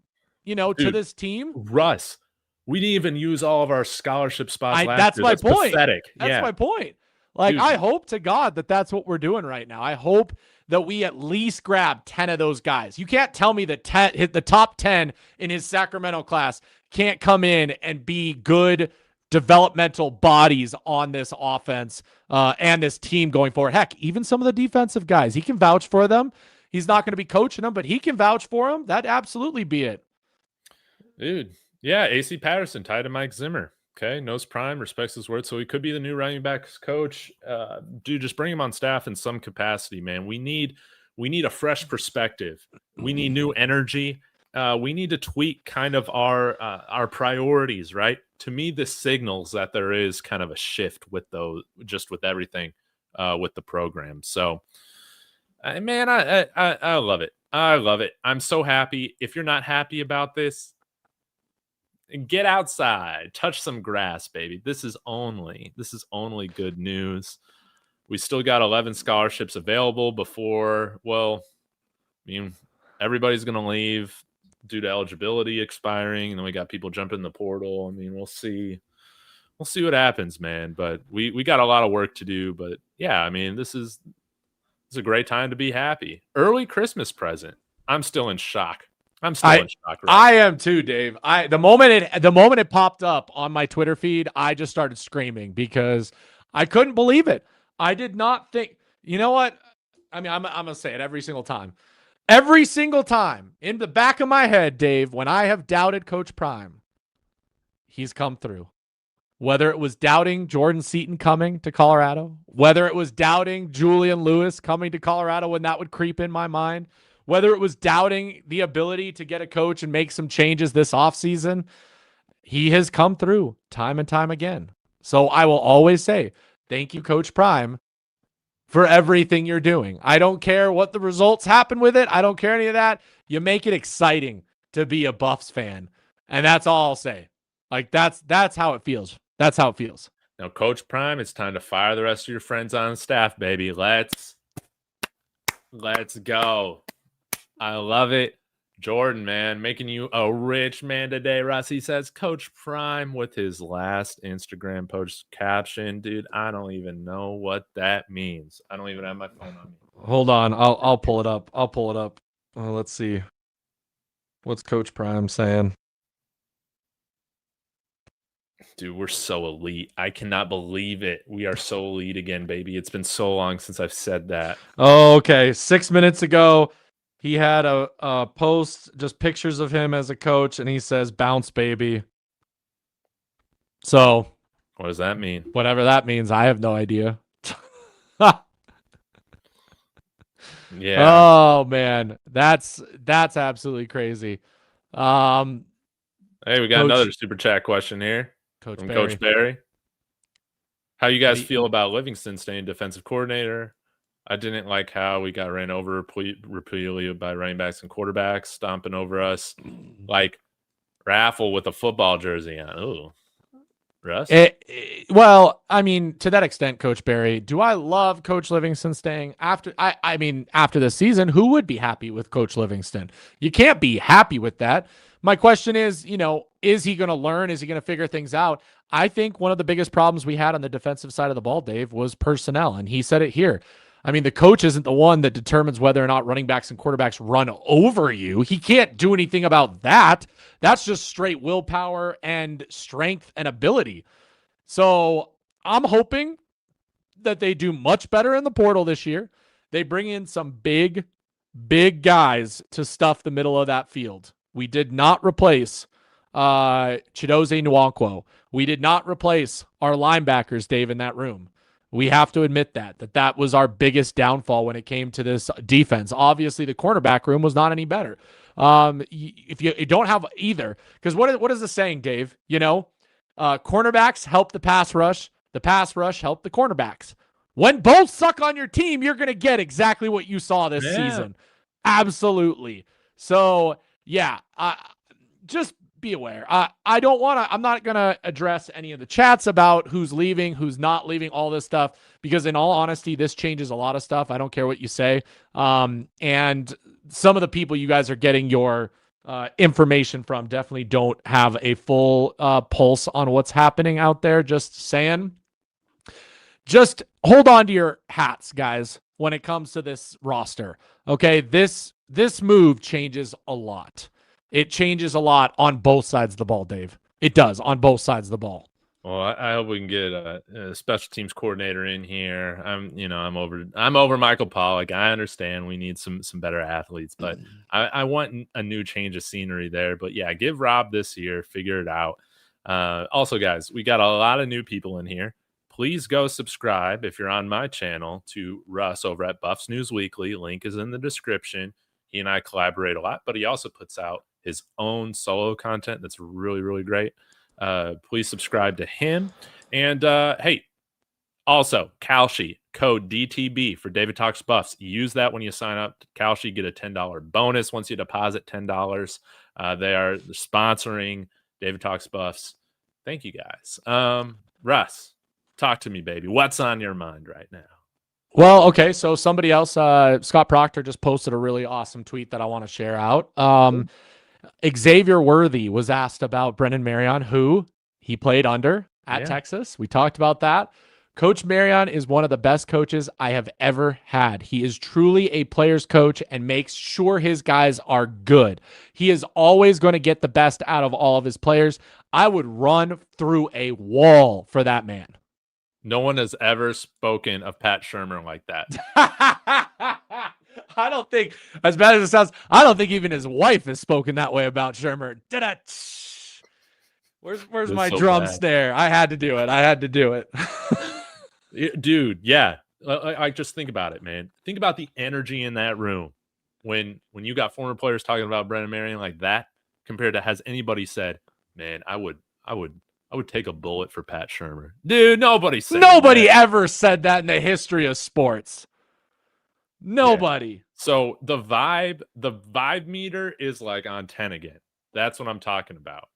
to Dude, this team. Russ, we didn't even use all of our scholarship spots last That's year. my That's point. pathetic. That's my point. Like, Dude. I hope to God that that's what we're doing right now. I hope that we at least grab 10 of those guys. You can't tell me that hit the top 10 in his Sacramento class can't come in and be good developmental bodies on this offense and this team going forward. Heck, even some of the defensive guys, he can vouch for them. He's not going to be coaching them, but he can vouch for them. That'd absolutely be it. Dude, yeah, AC Patterson tied to Mike Zimmer. Okay, knows Prime, respects his word, so he could be the new running backs coach. Dude, just bring him on staff in some capacity, man. We need a fresh perspective. We need new energy. We need to tweak kind of our priorities, right? To me, this signals that there is kind of a shift with everything with the program. So, man, I love it. I love it. I'm so happy. If you're not happy about this, get outside, touch some grass, baby. This is only good news. We still got 11 scholarships available before, everybody's going to leave due to eligibility expiring, and then we got people jumping in the portal. I mean, we'll see what happens, man. But we got a lot of work to do. But yeah, I mean, this is a great time to be happy. Early Christmas present. I'm still in shock. In shock. Right? I am too, Dave. The moment it popped up on my Twitter feed, I just started screaming because I couldn't believe it. I did not think. You know what? I mean, I'm gonna say it every single time. Every single time in the back of my head, Dave, when I have doubted Coach Prime, he's come through. Whether it was doubting Jordan Seaton coming to Colorado, whether it was doubting Julian Lewis coming to Colorado when that would creep in my mind, whether it was doubting the ability to get a coach and make some changes this offseason, he has come through time and time again. So I will always say, thank you, Coach Prime, for everything you're doing. I don't care what the results happen with it. I don't care any of that. You make it exciting to be a Buffs fan. And that's all I'll say. Like, that's how it feels. That's how it feels. Now, Coach Prime, it's time to fire the rest of your friends on staff, baby. Let's go. I love it. Jordan, man, making you a rich man today. Rossi says, Coach Prime with his last Instagram post caption. Dude, I don't even know what that means. I don't even have my phone on me. Hold on. I'll pull it up. Let's see. What's Coach Prime saying? Dude, we're so elite. I cannot believe it. We are so elite again, baby. It's been so long since I've said that. Oh, okay. 6 minutes ago, he had a post, just pictures of him as a coach, and he says, bounce, baby. So. What does that mean? Whatever that means, I have no idea. Yeah. Oh, man. That's absolutely crazy. Hey, we got another super chat question here. Coach Barry. How you guys feel about Livingston staying defensive coordinator? I didn't like how we got ran over repeatedly by running backs and quarterbacks, stomping over us like Raffle with a football jersey on. Ooh, Russ? Well, I mean, to that extent, Coach Barry, do I love Coach Livingston staying after? After this season, who would be happy with Coach Livingston? You can't be happy with that. My question is, is he going to learn? Is he going to figure things out? I think one of the biggest problems we had on the defensive side of the ball, Dave, was personnel. And he said it here. I mean, the coach isn't the one that determines whether or not running backs and quarterbacks run over you. He can't do anything about that. That's just straight willpower and strength and ability. So I'm hoping that they do much better in the portal this year. They bring in some big guys to stuff the middle of that field. We did not replace Chidozie Nwankwo. We did not replace our linebackers, Dave, in that room. We have to admit that was our biggest downfall when it came to this defense. Obviously, the cornerback room was not any better. If you don't have either, because what is the saying, Dave? Cornerbacks help the pass rush. The pass rush help the cornerbacks. When both suck on your team, you're going to get exactly what you saw this season. Absolutely. So, yeah, just be aware. I'm not going to address any of the chats about who's leaving, who's not leaving, all this stuff, because in all honesty, this changes a lot of stuff. I don't care what you say. And some of the people you guys are getting your information from definitely don't have a full pulse on what's happening out there. Just saying. Just hold on to your hats, guys, when it comes to this roster. Okay, this move changes a lot. It changes a lot on both sides of the ball, Dave. It does on both sides of the ball. Well, I hope we can get a special teams coordinator in here. I'm over Michael Pollock. I understand we need some better athletes, but I want a new change of scenery there. But yeah, give Rob this year, figure it out. Also, guys, we got a lot of new people in here. Please go subscribe if you're on my channel to Russ over at Buffs News Weekly. Link is in the description. He and I collaborate a lot, but he also puts out his own solo content that's really, really great. Please subscribe to him. And hey, also Kalshi, code DTB for David Talks Buffs. Use that when you sign up to Kalshi. Get a $10 bonus once you deposit $10. They are sponsoring David Talks Buffs. Thank you guys. Russ, talk to me, baby. What's on your mind right now? Well, okay, so somebody else, Scott Proctor, just posted a really awesome tweet that I want to share out. Xavier Worthy was asked about Brennan Marion, who he played under at Texas. We talked about that. Coach Marion is one of the best coaches I have ever had. He is truly a player's coach and makes sure his guys are good. He is always going to get the best out of all of his players. I would run through a wall for that man. No one has ever spoken of Pat Shurmur like that. I don't think, as bad as it sounds, I don't think even his wife has spoken that way about Shurmur. Where's my drum snare? I had to do it. Dude, yeah. I just think about it, man. Think about the energy in that room when you got former players talking about Brennan Marion like that, compared to has anybody said, man, I would take a bullet for Pat Shurmur. Dude, nobody ever said that in the history of sports. Nobody. Yeah. So the vibe meter is like on 10 again. That's what I'm talking about.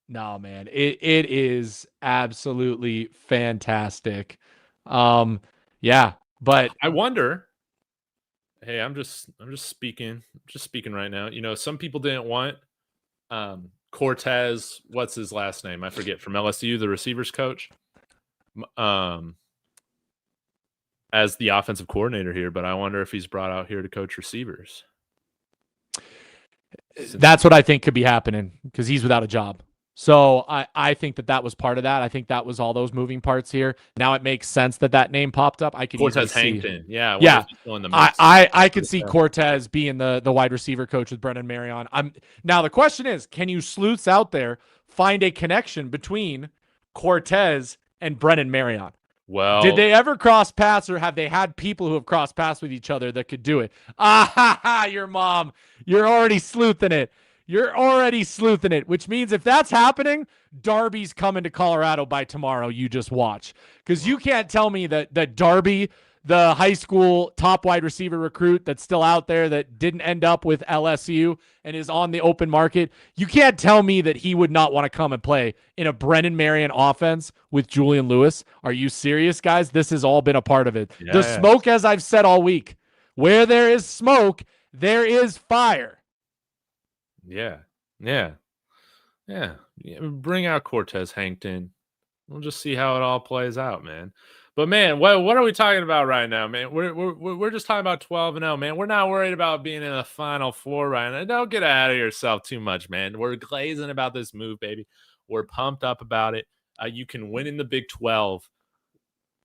No, man. It is absolutely fantastic. Yeah, but I wonder, hey, I'm just speaking right now. You know, some people didn't want Cortez, what's his last name? I forget, from LSU, the receivers coach, as the offensive coordinator here, but I wonder if he's brought out here to coach receivers. That's what I think could be happening because he's without a job. So I think that was part of that. I think that was all those moving parts here. Now it makes sense that name popped up. I could Cortez Hankton. Yeah. I could see Cortez being the wide receiver coach with Brennan Marion. Now the question is, can you sleuths out there find a connection between Cortez and Brennan Marion? Well, did they ever cross paths, or have they had people who have crossed paths with each other that could do it? Your mom. You're already sleuthing it. Which means if that's happening, Darby's coming to Colorado by tomorrow. You just watch. Because you can't tell me that Darby, the high school top wide receiver recruit that's still out there that didn't end up with LSU and is on the open market, you can't tell me that he would not want to come and play in a Brennan Marion offense with Julian Lewis. Are you serious, guys? This has all been a part of it. Yes. The smoke, as I've said all week, where there is smoke, there is fire. Yeah. Bring out Cortez Hankton. We'll just see how it all plays out, man. But man, what are we talking about right now, man? We're just talking about 12-0, man. We're not worried about being in the Final Four right now. Don't get ahead of yourself too much, man. We're glazing about this move, baby. We're pumped up about it. You can win in the Big 12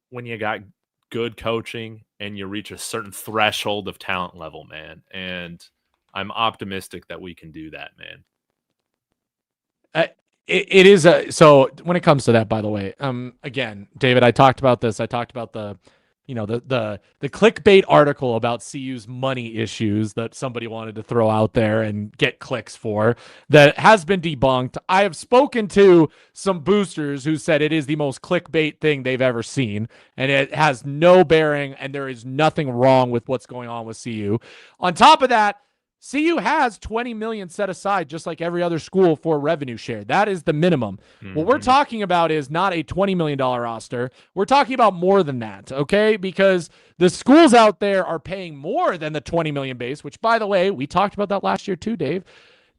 when you got good coaching and you reach a certain threshold of talent level, man. And I'm optimistic that we can do that, man. It is so when it comes to that, by the way, again, David, I talked about this. I talked about the clickbait article about CU's money issues that somebody wanted to throw out there and get clicks for that has been debunked. I have spoken to some boosters who said it is the most clickbait thing they've ever seen, and it has no bearing, and there is nothing wrong with what's going on with CU. On top of that, CU has 20 million set aside, just like every other school, for revenue share. That is the minimum. What we're talking about is not a $20 million roster. We're talking about more than that, okay? Because the schools out there are paying more than the 20 million base, which, by the way, we talked about that last year too, Dave.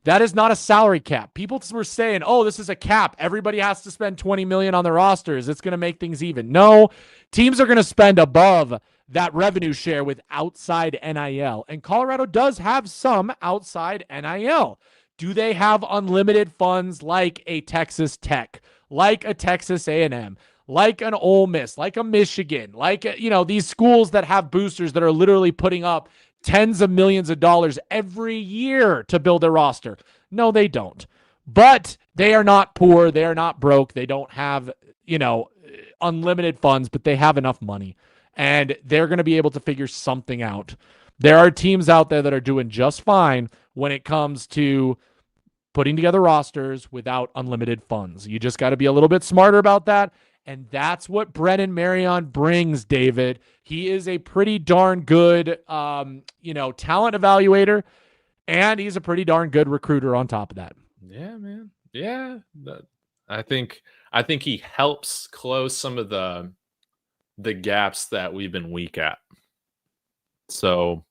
That is not a salary cap. People were saying, oh, this is a cap. Everybody has to spend 20 million on their rosters. It's going to make things even. No, teams are going to spend above that revenue share with outside NIL. And Colorado does have some outside NIL. Do they have unlimited funds like a Texas Tech, like a Texas A&M, like an Ole Miss, like a Michigan, like, these schools that have boosters that are literally putting up tens of millions of dollars every year to build their roster? No, they don't. But they are not poor. They are not broke. They don't have, unlimited funds, but they have enough money. And they're going to be able to figure something out. There are teams out there that are doing just fine when it comes to putting together rosters without unlimited funds. You just got to be a little bit smarter about that. And that's what Brennan Marion brings, David. He is a pretty darn good, talent evaluator, and he's a pretty darn good recruiter on top of that. Yeah, man. Yeah, I think he helps close some of the gaps that we've been weak at. So,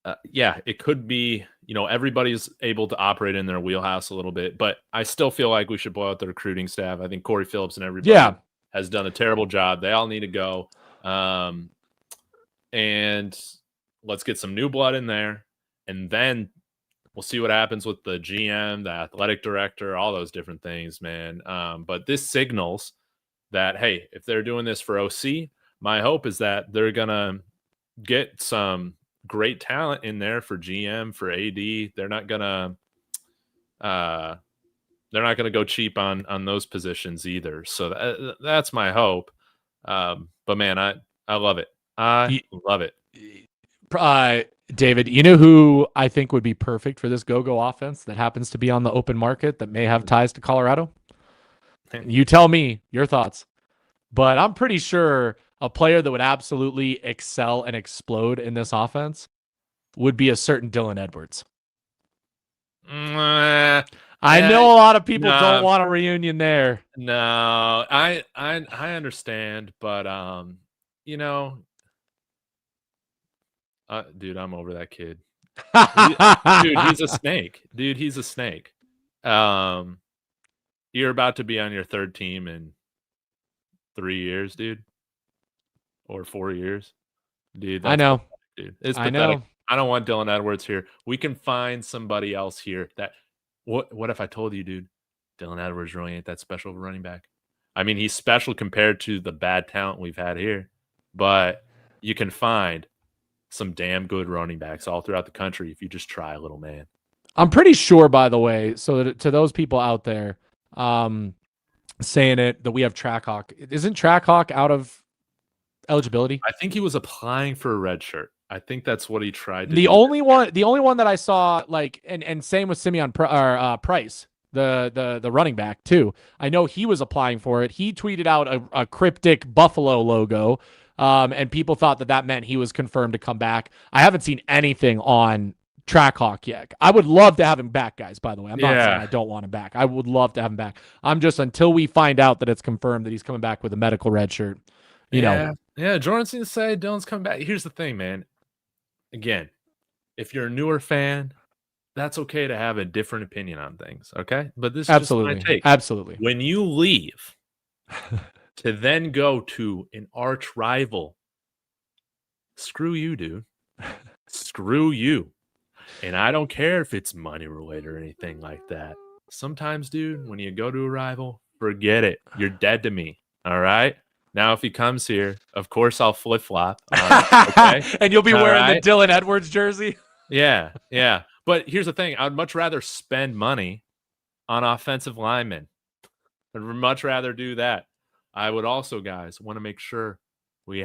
it could be, everybody's able to operate in their wheelhouse a little bit, but I still feel like we should blow out the recruiting staff. I think Corey Phillips and everybody has done a terrible job. They all need to go. And let's get some new blood in there, and then we'll see what happens with the GM, the athletic director, all those different things, man. But this signals that, hey, if they're doing this for OC, my hope is that they're going to get some great talent in there for GM, for AD. They're not going to go cheap on those positions either. So that's my hope. But man, I love it. I love it. David, you know who I think would be perfect for this go-go offense that happens to be on the open market that may have ties to Colorado? You tell me your thoughts. But I'm pretty sure a player that would absolutely excel and explode in this offense would be a certain Dylan Edwards. I know a lot of people don't want a reunion there. No, I understand, but dude, I'm over that kid. Dude, he's a snake. You're about to be on your third team in 3 years, dude, or 4 years, dude. I know, dude. It's pathetic. I don't want Dylan Edwards here. We can find somebody else here. What if I told you, dude, Dylan Edwards really ain't that special of a running back? I mean, he's special compared to the bad talent we've had here, but you can find some damn good running backs all throughout the country if you just try a little, man. I'm pretty sure, by the way, so that to those people out there saying that we have Trackhawk, isn't Trackhawk out of eligibility? I think he was applying for a red shirt. I think that's what he tried to do. The only one that I saw, and same with Simeon Price, the running back too. I know he was applying for it. He tweeted out a cryptic buffalo logo, and people thought that meant he was confirmed to come back. I haven't seen anything on Trackhawk yet. I would love to have him back, guys, by the way. I'm not saying I don't want him back. I would love to have him back. I'm just, until we find out that it's confirmed that he's coming back with a medical red shirt, Yeah, Jordan seems to say Dylan's coming back. Here's the thing, man. Again, if you're a newer fan, that's okay to have a different opinion on things, okay? But this is absolutely just my take. Absolutely. When you leave to then go to an arch rival, screw you, dude. Screw you. And I don't care if it's money related or anything like that. Sometimes, dude, when you go to a rival, forget it. You're dead to me, all right? Now, if he comes here, of course, I'll flip-flop. Okay? And you'll be wearing the Dylan Edwards jersey? Yeah. But here's the thing. I'd much rather spend money on offensive linemen. I'd much rather do that. I would also, guys, want to make sure we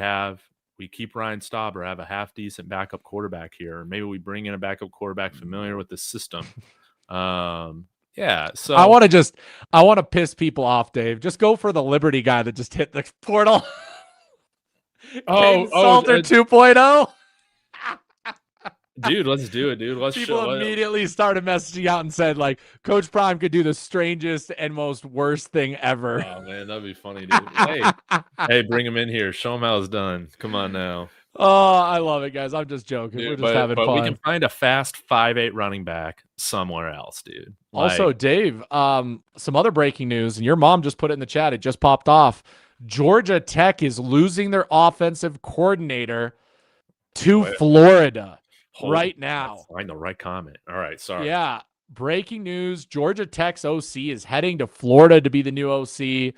keep Ryan Stauber, have a half-decent backup quarterback here. Or maybe we bring in a backup quarterback familiar with the system. So I want to piss people off, Dave. Just go for the Liberty guy that just hit the portal. Salter 2.0. Dude, let's do it, dude. Let's People show it. immediately started messaging out and said, like, Coach Prime could do the strangest and most worst thing ever. Oh man, that'd be funny, dude. Hey, bring him in here. Show him how it's done. Come on now. Oh, I love it, guys. I'm just joking. Dude, We're just having but fun. we can find a fast 5'8" running back somewhere else, dude. Also, Dave, some other breaking news, and your mom just put it in the chat. It just popped off. Georgia Tech is losing their offensive coordinator to Florida right now. Find the right comment. All right, sorry. Yeah, breaking news. Georgia Tech's OC is heading to Florida to be the new OC.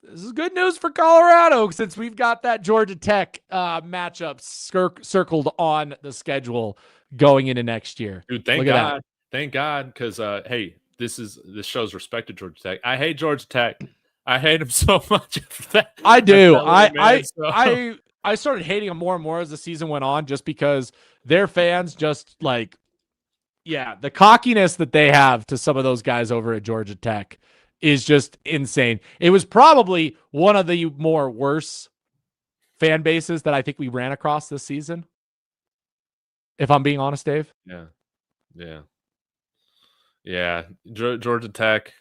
This is good news for Colorado since we've got that Georgia Tech matchup circled on the schedule going into next year. Dude, thank God. Thank God, because hey, this shows respect to Georgia Tech. I hate Georgia Tech. I hate them so much. I do. I started hating them more and more as the season went on, just because their fans just like, yeah, the cockiness that they have to some of those guys over at Georgia Tech is just insane. It was probably one of the more worse fan bases that I think we ran across this season, if I'm being honest, Dave. Yeah. Georgia Tech,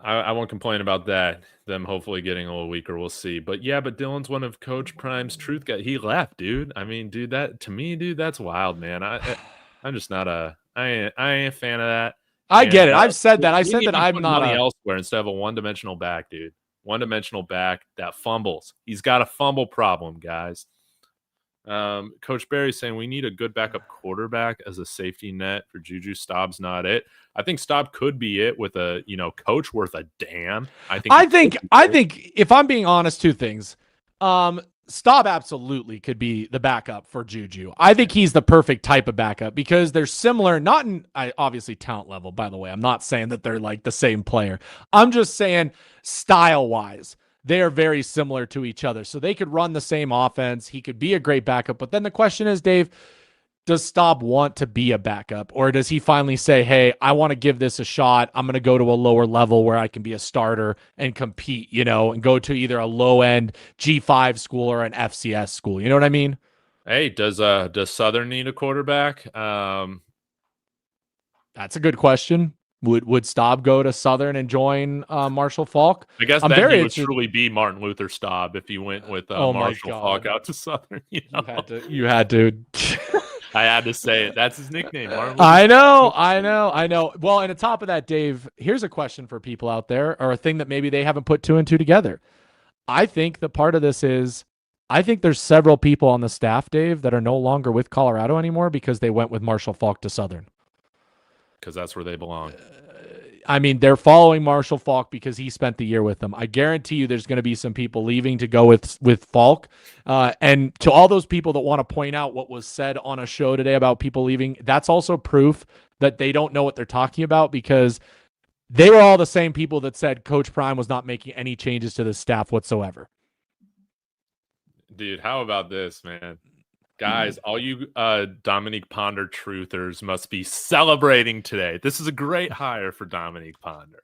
I won't complain about that. Them hopefully getting a little weaker, we'll see. But yeah, Dylan's one of Coach Prime's truth guys. He left, dude. I mean, dude, that to me, dude, that's wild, man. I'm just not I ain't a fan of that. I get it. I've said that. I said that I'm not elsewhere instead of a one-dimensional back, dude. One-dimensional back that fumbles. He's got a fumble problem, guys. Coach Barry's saying we need a good backup quarterback as a safety net for Juju. Staub's not it. I think Staub could be it with a coach worth a damn. I think if I'm being honest, two things. Staub absolutely could be the backup for Juju. I think he's the perfect type of backup because they're similar, not in obviously talent level, by the way. I'm not saying that they're like the same player. I'm just saying style-wise, they are very similar to each other. So they could run the same offense. He could be a great backup. But then the question is, Dave, does Staub want to be a backup? Or does he finally say, hey, I want to give this a shot. I'm going to go to a lower level where I can be a starter and compete, and go to either a low-end G5 school or an FCS school. You know what I mean? Hey, does Southern need a quarterback? That's a good question. Would Staub go to Southern and join Marshall Faulk? I guess that would truly be Martin Luther Staub if he went with Marshall Faulk out to Southern. You had to. I had to say it. That's his nickname. I know. Well, and on top of that, Dave, here's a question for people out there, or a thing that maybe they haven't put two and two together. I think the part of this is, I think there's several people on the staff, Dave, that are no longer with Colorado anymore because they went with Marshall Faulk to Southern. Because that's where they belong. I mean, they're following Marshall Faulk because he spent the year with them. I guarantee you there's going to be some people leaving to go with Faulk. And to all those people that want to point out what was said on a show today about people leaving, that's also proof that they don't know what they're talking about, because they were all the same people that said Coach Prime was not making any changes to the staff whatsoever. Dude, how about this, man? Guys, all you Dominique Ponder truthers must be celebrating today. This is a great hire for Dominique Ponder.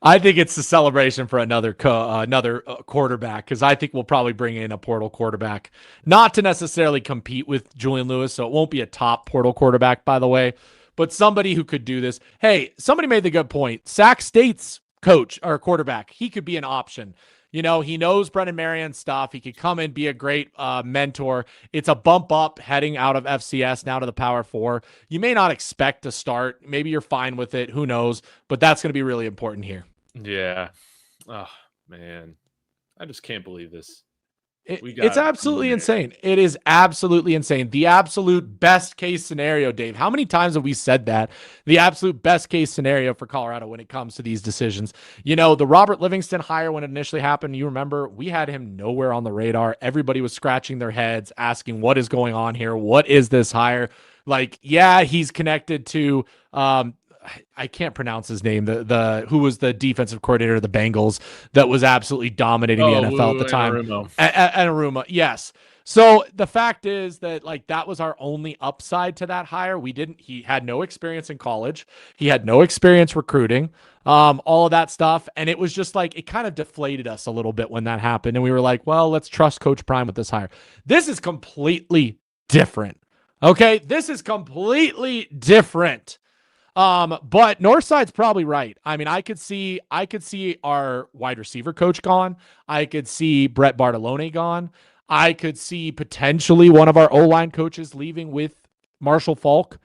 I think it's a celebration for another quarterback, because I think we'll probably bring in a portal quarterback, not to necessarily compete with Julian Lewis, so it won't be a top portal quarterback, by the way, but somebody who could do this. Hey, somebody made the good point. Sac State's coach or quarterback, he could be an option. He knows Brennan Marion stuff. He could come and be a great mentor. It's a bump up heading out of FCS now to the Power 4. You may not expect to start. Maybe you're fine with it. Who knows? But that's going to be really important here. Yeah. Oh, man. I just can't believe this. It's absolutely insane. It is absolutely insane. The absolute best case scenario, Dave. How many times have we said that? The absolute best case scenario for Colorado when it comes to these decisions. The Robert Livingston hire, when it initially happened, you remember, we had him nowhere on the radar. Everybody was scratching their heads, asking, what is going on here? What is this hire? Like, yeah, he's connected to I can't pronounce his name. The who was the defensive coordinator of the Bengals that was absolutely dominating the NFL at the time. Anarumo. Yes. So the fact is that like that was our only upside to that hire. He had no experience in college. He had no experience recruiting, all of that stuff. And it was just like, it kind of deflated us a little bit when that happened. And we were like, well, let's trust Coach Prime with this hire. This is completely different. Okay. This is completely different. But Northside's probably right. I mean, I could see our wide receiver coach gone. I could see Brett Bartolone gone. I could see potentially one of our O-line coaches leaving with Marshall Falk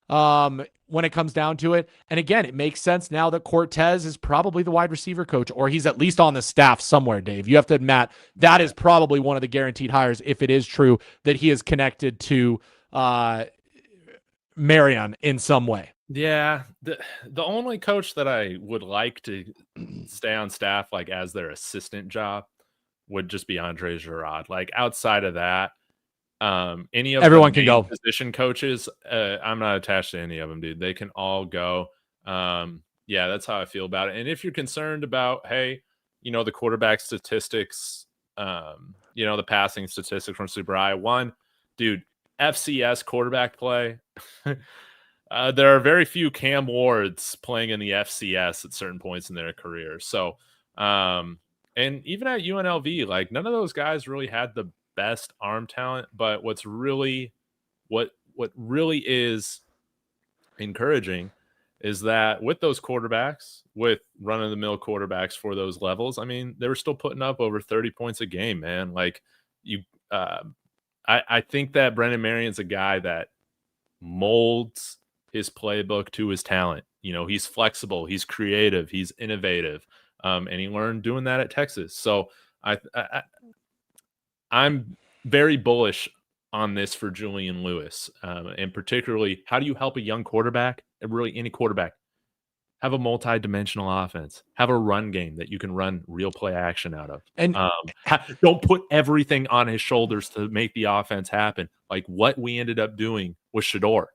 when it comes down to it. And again, it makes sense now that Cortez is probably the wide receiver coach, or he's at least on the staff somewhere, Dave. You have to admit that is probably one of the guaranteed hires, if it is true that he is connected to Marion in some way. Yeah, the only coach that I would like to stay on staff like as their assistant job would just be Andre Girard. Like outside of that, any of everyone the can go position coaches, I'm not attached to any of them, dude. They can all go. Yeah, that's how I feel about it. And if you're concerned about, hey, the quarterback statistics, the passing statistics from Super High, one, dude, FCS quarterback play. There are very few Cam Wards playing in the FCS at certain points in their career. So, and even at UNLV, like none of those guys really had the best arm talent. But what really is encouraging is that with those quarterbacks, with run-of-the-mill quarterbacks for those levels, I mean, they were still putting up over 30 points a game, man. Like I think that Brennan Marion's a guy that molds his playbook to his talent. He's flexible, he's creative, he's innovative, and he learned doing that at Texas. So I'm very bullish on this for Julian Lewis, and particularly, how do you help a young quarterback, and really any quarterback, have a multi-dimensional offense, have a run game that you can run real play action out of, and don't put everything on his shoulders to make the offense happen, like what we ended up doing with Shador.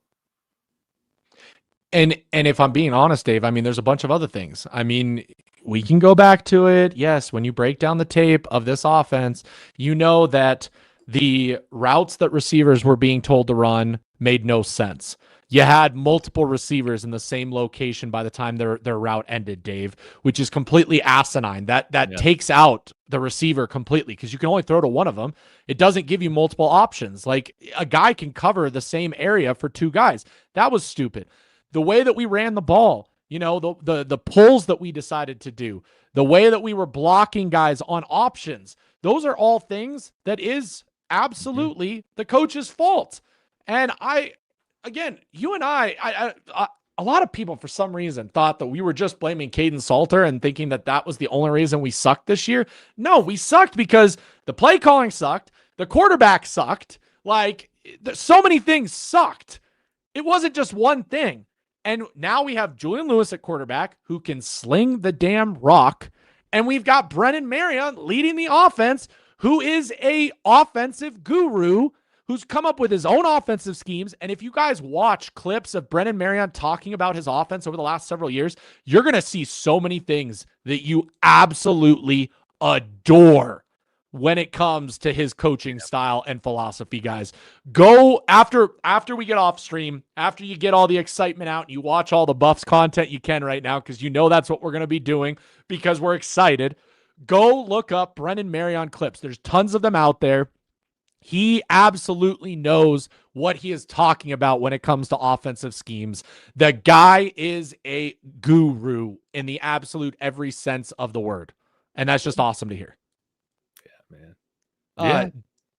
And if I'm being honest, Dave, I mean, there's a bunch of other things. I mean, we can go back to it. Yes, when you break down the tape of this offense, you know that the routes that receivers were being told to run made no sense. You had multiple receivers in the same location by the time their route ended, Dave, which is completely asinine. That takes out the receiver completely because you can only throw to one of them. It doesn't give you multiple options. Like a guy can cover the same area for two guys. That was stupid. The way that we ran the ball, the pulls that we decided to do, the way that we were blocking guys on options, those are all things that is absolutely the coach's fault. And you and I, a lot of people for some reason thought that we were just blaming Caden Salter and thinking that that was the only reason we sucked this year. No, we sucked because the play calling sucked. The quarterback sucked. Like so many things sucked. It wasn't just one thing. And now we have Julian Lewis at quarterback who can sling the damn rock. And we've got Brennan Marion leading the offense, who is a offensive guru who's come up with his own offensive schemes. And if you guys watch clips of Brennan Marion talking about his offense over the last several years, you're going to see so many things that you absolutely adore when it comes to his coaching style and philosophy, guys. Go after we get off stream, after you get all the excitement out and you watch all the Buffs content you can right now, because that's what we're going to be doing because we're excited. Go look up Brennan Marion clips. There's tons of them out there. He absolutely knows what he is talking about when it comes to offensive schemes. The guy is a guru in the absolute every sense of the word. And that's just awesome to hear. Man. Yeah.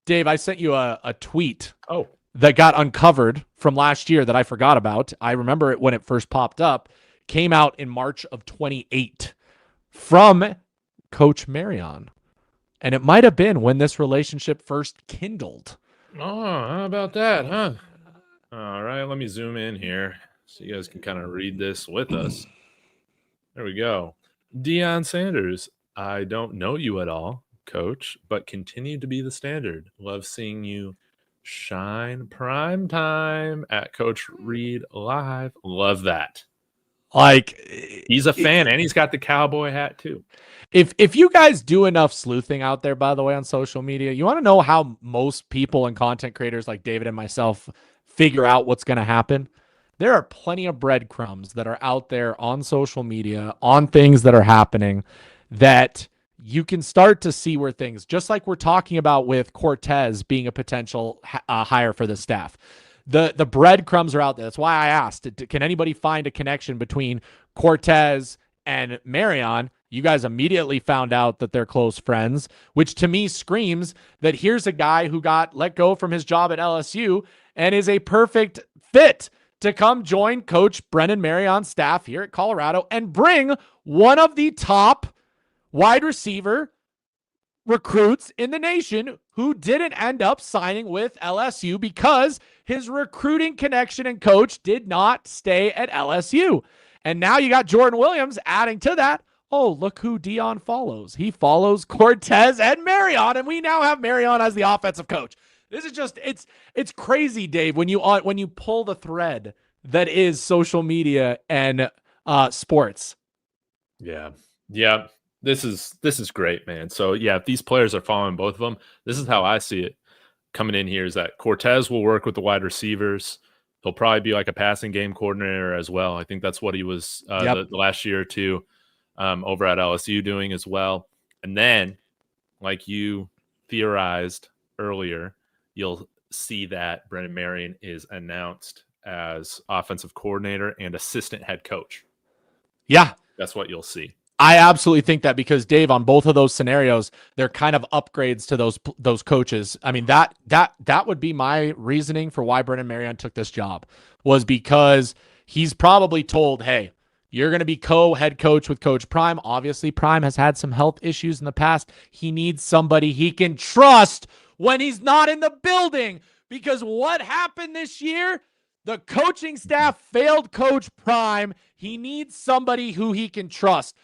Dave, I sent you a tweet Oh. that got uncovered from last year that I forgot about. I remember it when it first popped up. Came out in March of 28 from Coach Marion. And it might have been when this relationship first kindled. Oh, how about that, huh? All right, let me zoom in here so you guys can kind of read this with us. There we go. Deion Sanders, I don't know you at all, Coach, but continue to be the standard. Love seeing you shine. Prime time at Coach Reed Live. Love that. Like, He's a fan, and he's got the cowboy hat too. If you guys do enough sleuthing out there, by the way, on social media, you want to know how most people and content creators like David and myself figure out what's going to happen. There are plenty of breadcrumbs that are out there on social media on things that are happening that you can start to see where things, just like we're talking about with Cortez being a potential hire for the staff. The breadcrumbs are out there. That's why I asked, can anybody find a connection between Cortez and Marion? You guys immediately found out that they're close friends, which to me screams that here's a guy who got let go from his job at LSU and is a perfect fit to come join Coach Brennan Marion's staff here at Colorado and bring one of the top wide receiver recruits in the nation who didn't end up signing with LSU because his recruiting connection and coach did not stay at LSU. And now you got Jordan Williams adding to that. Oh, look who Deion follows. He follows Cortez and Marion, and we now have Marion as the offensive coach. This is just it's crazy, Dave, when you pull the thread that is social media and sports. Yeah. This is great, man. So yeah, if these players are following both of them, this is how I see it coming in here, is that Cortez will work with the wide receivers. He'll probably be like a passing game coordinator as well. I think that's what he was the last year or two over at LSU doing as well. And then, like you theorized earlier, you'll see that Brennan Marion is announced as offensive coordinator and assistant head coach. Yeah. That's what you'll see. I absolutely think that, because Dave, on both of those scenarios, they're kind of upgrades to those coaches. I mean, that would be my reasoning for why Brennan Marion took this job, was because he's probably told, hey, you're going to be co-head coach with Coach Prime. Obviously, Prime has had some health issues in the past. He needs somebody he can trust when he's not in the building, because what happened this year? The coaching staff failed Coach Prime. He needs somebody who he can trust.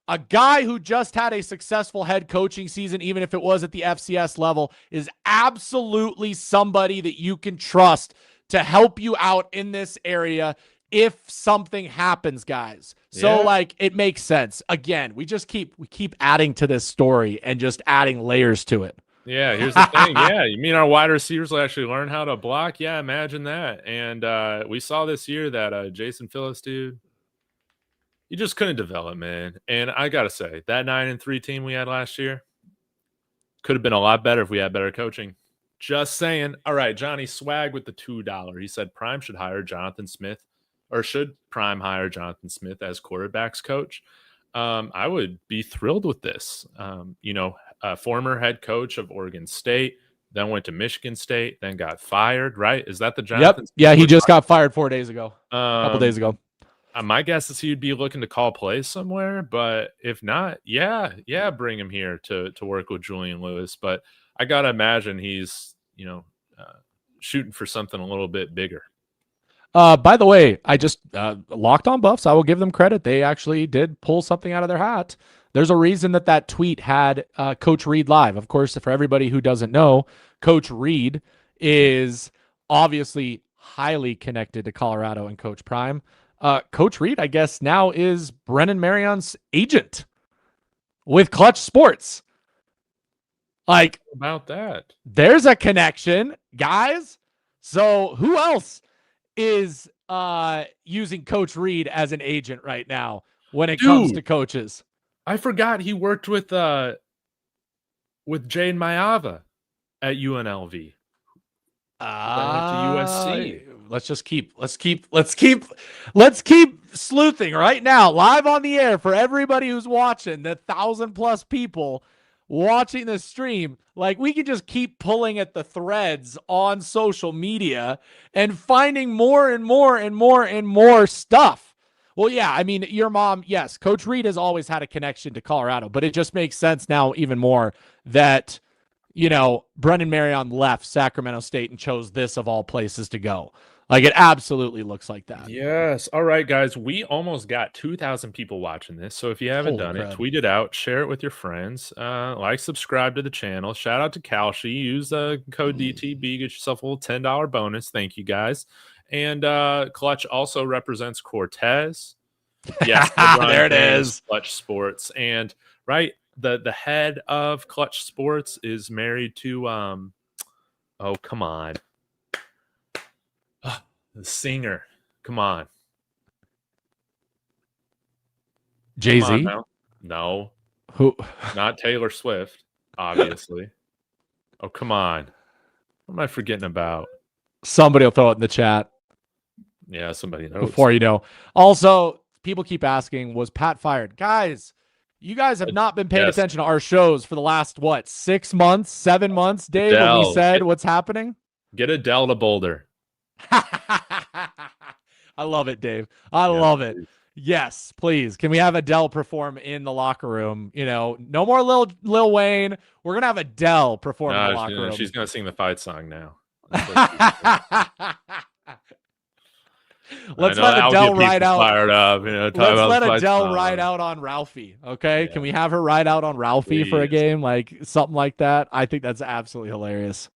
A guy who just had a successful head coaching season, even if it was at the FCS level, is absolutely somebody that you can trust to help you out in this area if something happens, guys. So like, it makes sense. Again, we keep adding to this story and just adding layers to it. Yeah, here's the thing. Yeah, you mean our wide receivers will actually learn how to block? Yeah, imagine that. And we saw this year that Jason Phillips, dude, you just couldn't develop, man. And I got to say, that 9-3 team we had last year could have been a lot better if we had better coaching. Just saying. All right, Johnny Swag with the $2. He said Prime should hire Jonathan Smith, or should Prime hire Jonathan Smith as quarterbacks coach? I would be thrilled with this. Former head coach of Oregon State, then went to Michigan State, then got fired, right? Is that the Jonathan? Yep. Yeah, he just got fired 4 days ago. A couple days ago. My guess is he'd be looking to call plays somewhere, but if not, bring him here to work with Julian Lewis. But I gotta imagine he's shooting for something a little bit bigger. By the way, I just Locked On Buffs, I will give them credit. They actually did pull something out of their hat. There's a reason that tweet had Coach Reed live. Of course, for everybody who doesn't know, Coach Reed is obviously highly connected to Colorado and Coach Prime. Coach Reed, I guess, now is Brennan Marion's agent with Clutch Sports. Like, about that, there's a connection, guys. So who else is using Coach Reed as an agent right now when it comes to coaches? I forgot he worked with Jane Mayava at UNLV. Went to USC. Let's keep sleuthing right now, live on the air for everybody who's watching, the 1,000+ people watching the stream. Like, we can just keep pulling at the threads on social media and finding more and more and more and more stuff. Well, yeah, I mean, your mom, yes, Coach Reed has always had a connection to Colorado, but it just makes sense now even more that, Brennan Marion left Sacramento State and chose this of all places to go. Like, it absolutely looks like that. Yes. All right, guys. We almost got 2,000 people watching this. So if you haven't done it, tweet it out, share it with your friends, subscribe to the channel. Shout out to Kalshi. Use the code DTB. Get yourself a little $10 bonus. Thank you, guys. And Clutch also represents Cortez. Yes, There it is. Clutch Sports, and right, the head of Clutch Sports is married to oh, come on, the singer. Come on, Jay-Z? now. No, Who? not Taylor Swift, obviously. Oh, come on. What am I forgetting about? Somebody will throw it in the chat Yeah, somebody knows. before you know. Also, people keep asking, was Pat fired? Guys, you guys have not been paying attention to our shows for the last, 6 months, 7 months, Dave, when we said what's happening? Get Adele to Boulder. I love it, Dave. I love it. Yes, please. Can we have Adele perform in the locker room? No more Lil Wayne. We're going to have Adele perform in the locker room. She's going to sing the fight song now. Let's let Adele ride out. Fired up, let's let Adele ride out on Ralphie. Okay. Yeah. Can we have her ride out on Ralphie for a game? Like something like that. I think that's absolutely hilarious.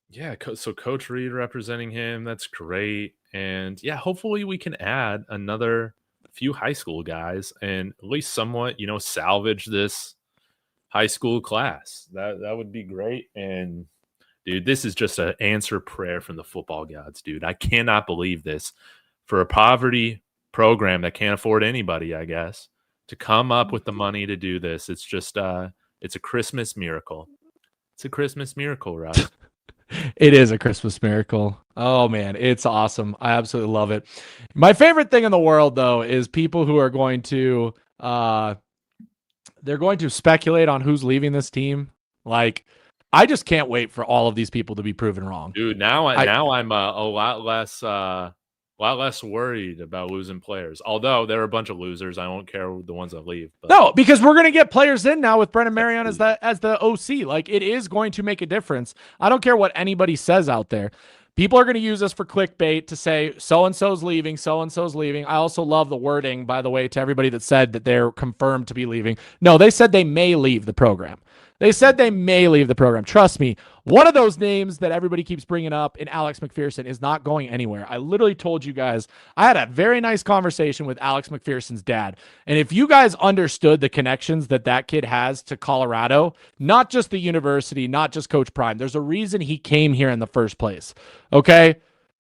Yeah. So Coach Reed representing him. That's great. And yeah, hopefully we can add another few high school guys and at least somewhat, salvage this high school class. That would be great. And dude, this is just an answer prayer from the football gods, dude. I cannot believe this. For a poverty program that can't afford anybody, I guess, to come up with the money to do this, it's just it's a Christmas miracle. It's a Christmas miracle, right? It is a Christmas miracle. Oh man, it's awesome. I absolutely love it. My favorite thing in the world, though, is people who are going to they're going to speculate on who's leaving this team. Like, I just can't wait for all of these people to be proven wrong. Dude, now I'm a lot less worried about losing players. Although there are a bunch of losers, I don't care the ones that leave. But. No, because we're going to get players in now with Brennan Marion as the OC. Like, it is going to make a difference. I don't care what anybody says out there. People are going to use this for clickbait to say so-and-so's leaving, so-and-so's leaving. I also love the wording, by the way, to everybody that said that they're confirmed to be leaving. No, they said they may leave the program. They said they may leave the program. Trust me, one of those names that everybody keeps bringing up in Alex McPherson is not going anywhere. I literally told you guys, I had a very nice conversation with Alex McPherson's dad. And if you guys understood the connections that kid has to Colorado, not just the university, not just Coach Prime, there's a reason he came here in the first place. Okay?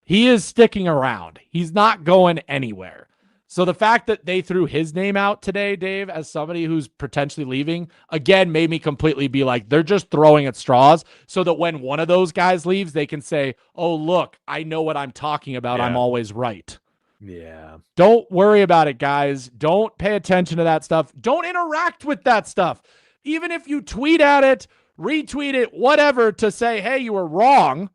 He is sticking around. He's not going anywhere. So the fact that they threw his name out today, Dave, as somebody who's potentially leaving, again, made me completely be like, they're just throwing at straws so that when one of those guys leaves, they can say, oh, look, I know what I'm talking about. Yeah. I'm always right. Yeah. Don't worry about it, guys. Don't pay attention to that stuff. Don't interact with that stuff. Even if you tweet at it, retweet it, whatever, to say, hey, you were wrong.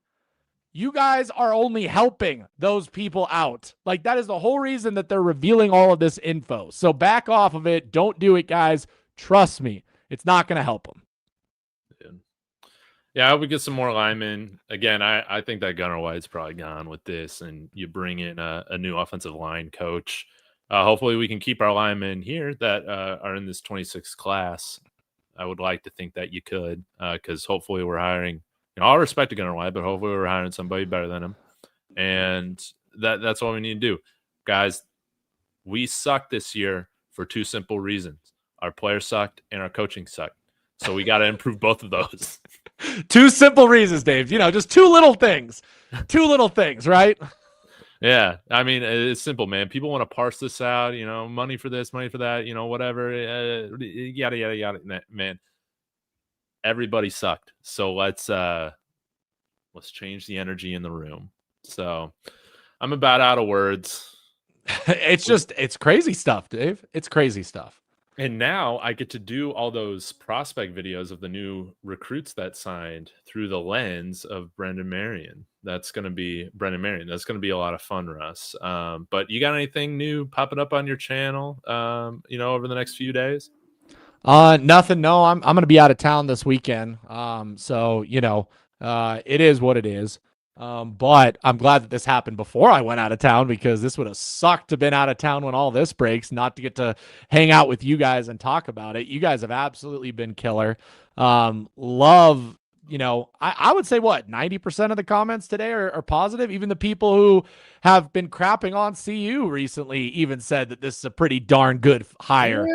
You guys are only helping those people out. Like, that is the whole reason that they're revealing all of this info. So back off of it. Don't do it, guys. Trust me. It's not going to help them. Yeah, I hope we get some more linemen. Again, I think that Gunnar White's probably gone with this, and you bring in a new offensive line coach. Hopefully we can keep our linemen here that are in this 26th class. I would like to think that you could, because hopefully we're hiring – all respect to Gunnar White, but hopefully we're hiring somebody better than him. And that's what we need to do. Guys, we sucked this year for two simple reasons. Our players sucked and our coaching sucked. So we got to improve both of those. Two simple reasons, Dave. Just two little things. Two little things, right? Yeah. I mean, it's simple, man. People want to parse this out, money for this, money for that, whatever. Yada, yada, yada, man. Everybody sucked. So let's change the energy in the room. So I'm about out of words. It's crazy stuff, Dave. It's crazy stuff. And now I get to do all those prospect videos of the new recruits that signed through the lens of Brennan Marion. That's going to be a lot of fun, Russ. But you got anything new popping up on your channel, over the next few days? Nothing. No, I'm going to be out of town this weekend. So, it is what it is. But I'm glad that this happened before I went out of town, because this would have sucked to have been out of town when all this breaks, not to get to hang out with you guys and talk about it. You guys have absolutely been killer. Love I would say 90% of the comments today are positive. Even the people who have been crapping on CU recently even said that this is a pretty darn good hire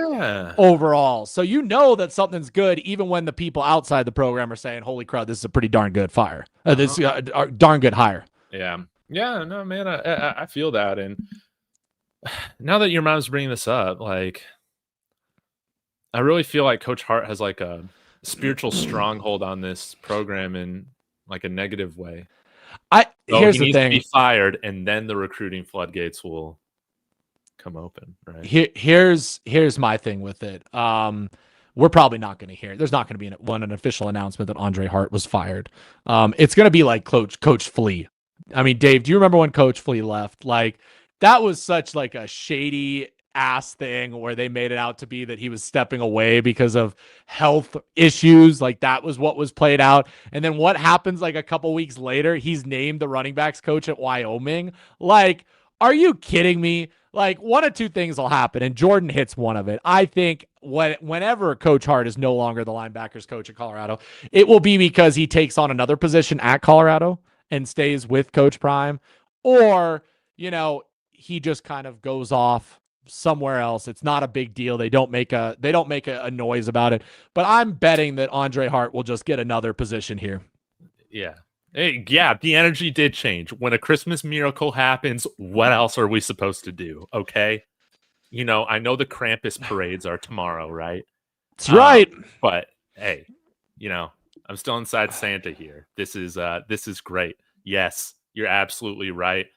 overall. So that something's good, even when the people outside the program are saying, holy crap, this is a pretty darn good fire. This is a darn good hire. Yeah. Yeah, no, man, I feel that. And now that your mom's bringing this up, like, I really feel like Coach Hart has like a spiritual stronghold on this program in like a negative way. Here's he the thing. To be fired, and then the recruiting floodgates will come open. Right. Here's my thing with it. We're probably not going to hear. There's not going to be an official announcement that Andre Hart was fired. It's going to be like Coach Flea. I mean, Dave, do you remember when Coach Flea left? Like, that was such like a shady ass thing where they made it out to be that he was stepping away because of health issues. Like, that was what was played out. And then what happens like a couple weeks later? He's named the running backs coach at Wyoming. Like, are you kidding me? Like, one of two things will happen, and Jordan hits one of it. I think whenever Coach Hart is no longer the linebackers coach at Colorado, it will be because he takes on another position at Colorado and stays with Coach Prime, or, he just kind of goes off somewhere else. It's not a big deal. They don't make a noise about it. But I'm betting that Andre Hart will just get another position here. Yeah. Hey, yeah, the energy did change. When a Christmas miracle happens, what else are we supposed to do? Okay. I know the Krampus parades are tomorrow, right? That's right. But hey, I'm still inside Santa here. This is great. Yes, you're absolutely right.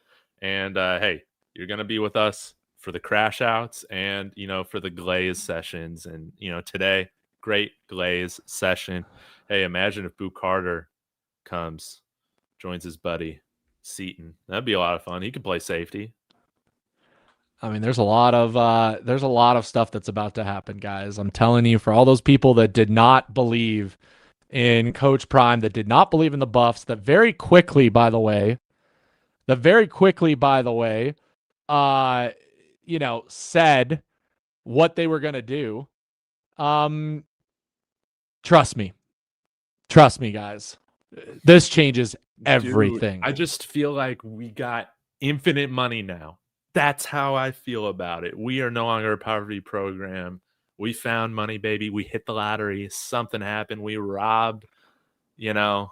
And hey, you're gonna be with us for the crash outs and for the glaze sessions. And today, great glaze session. Hey, imagine if Boo Carter joins his buddy Seaton. That'd be a lot of fun. He could play safety. I mean, there's a lot of stuff that's about to happen, guys. I'm telling you, for all those people that did not believe in Coach Prime, that did not believe in the Buffs, that very quickly, by the way, said what they were going to do. Trust me, guys. This changes everything. Dude, I just feel like we got infinite money now. That's how I feel about it. We are no longer a poverty program. We found money, baby. We hit the lottery. Something happened. We robbed, a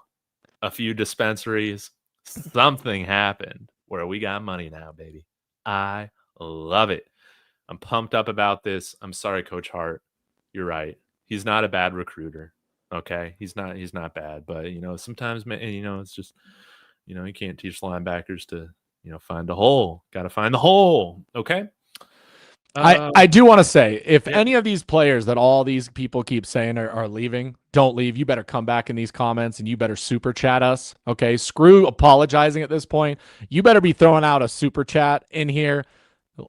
few dispensaries. Something happened where we got money now, baby. I love it. I'm pumped up about this. I'm sorry, Coach Hart. You're right. He's not a bad recruiter. Okay, he's not bad, but sometimes, it's just, you can't teach linebackers to, find a hole. Got to find the hole. Okay. I do want to say, if any of these players that all these people keep saying are leaving, don't leave. You better come back in these comments and you better super chat us. Okay, screw apologizing at this point. You better be throwing out a super chat in here,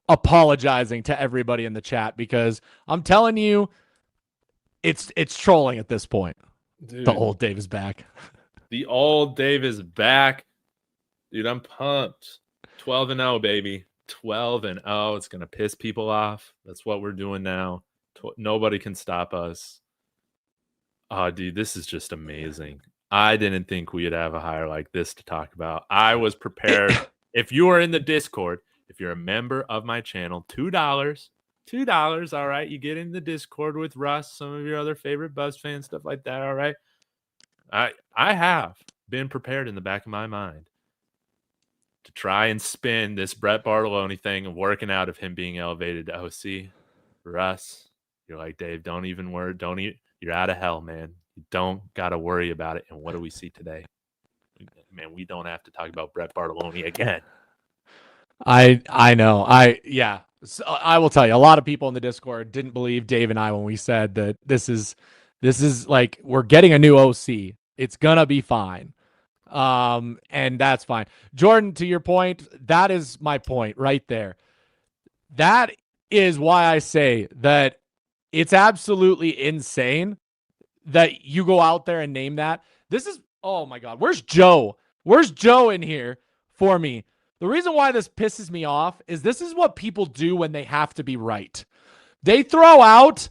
apologizing to everybody in the chat, because I'm telling you, it's trolling at this point. Dude, the old Dave is back. The old Dave is back. Dude, I'm pumped. 12-0, baby. 12-0. It's going to piss people off. That's what we're doing now. Nobody can stop us. Oh, dude, this is just amazing. I didn't think we'd have a hire like this to talk about. I was prepared. If you are in the Discord, if you're a member of my channel, $2. All right. You get in the Discord with Russ, some of your other favorite Buzz fans, stuff like that. All right. I have been prepared in the back of my mind to try and spin this Brett Bartolone thing and working out of him being elevated to OC. Russ, you're like, Dave, don't even worry. You're out of hell, man. You don't got to worry about it. And what do we see today? Man, we don't have to talk about Brett Bartolone again. I know. So I will tell you, a lot of people in the Discord didn't believe Dave and I when we said that this is like, we're getting a new OC. It's gonna be fine. And that's fine. Jordan, to your point, that is my point right there. That is why I say that it's absolutely insane that you go out there and name that. This is, oh my God, where's Joe? Where's Joe in here for me? The reason why this pisses me off is this is what people do when they have to be right. They throw out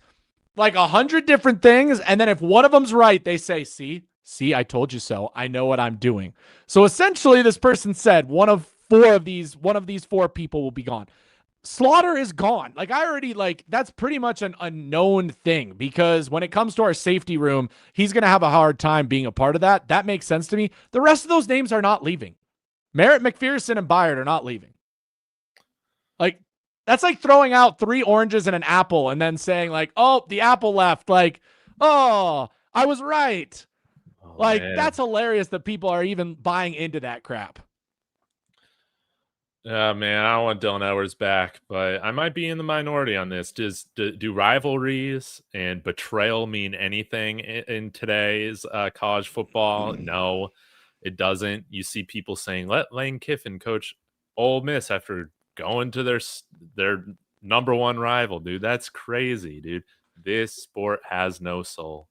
like 100 different things, and then if one of them's right, they say, see, See, I told you so. I know what I'm doing. So essentially, this person said one of these four people will be gone. Slaughter is gone. Like I already that's pretty much an unknown thing because when it comes to our safety room, he's going to have a hard time being a part of that. That makes sense to me. The rest of those names are not leaving. Merritt, McPherson, and Byard are not leaving. Like that's like throwing out 3 oranges and an apple and then saying like, "Oh, the apple left." Like, "Oh, I was right." Oh, Like man. that's hilarious that people are even buying into that crap. Man, I don't want Dylan Edwards back, but I might be in the minority on this. Do rivalries and betrayal mean anything in today's college football? No, it doesn't. You see people saying, "Let Lane Kiffin coach Ole Miss after going to their number one rival." Dude, that's crazy, dude. This sport has no soul.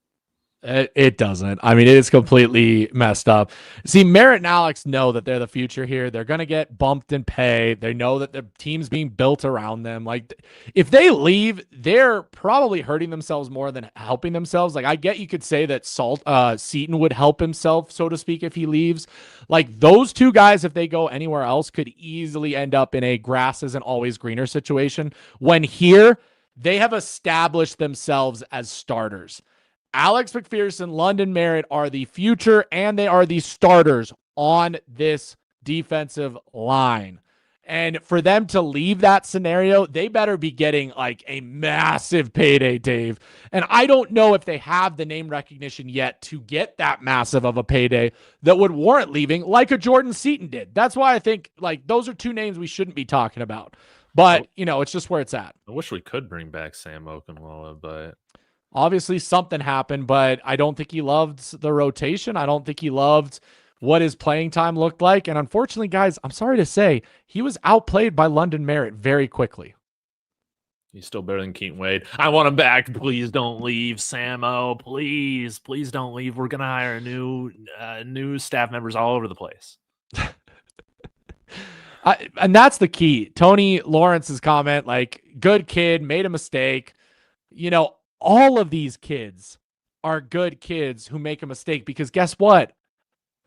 It doesn't. I mean, it is completely messed up. See, Merritt and Alex know that they're the future here. They're going to get bumped in pay. They know that the team's being built around them. Like, if they leave, they're probably hurting themselves more than helping themselves. Like, I get you could say that Seton would help himself, so to speak, if he leaves. Like, those two guys, if they go anywhere else, could easily end up in a grass isn't always greener situation. When here, they have established themselves as starters. Alex McPherson, London Merritt are the future, and they are the starters on this defensive line. And for them to leave that scenario, they better be getting like a massive payday, Dave. And I don't know if they have the name recognition yet to get that massive of a payday that would warrant leaving like a Jordan Seton did. That's why I think like those are two names we shouldn't be talking about. But, it's just where it's at. I wish we could bring back Sam Okunlola, but obviously something happened, but I don't think he loved the rotation. I don't think he loved what his playing time looked like. And unfortunately, guys, I'm sorry to say, he was outplayed by London Merritt very quickly. He's still better than Keaton Wade. I want him back. Please don't leave, Samo. Please don't leave. We're gonna hire new staff members all over the place. And that's the key. Tony Lawrence's comment, like, good kid, made a mistake. All of these kids are good kids who make a mistake because guess what?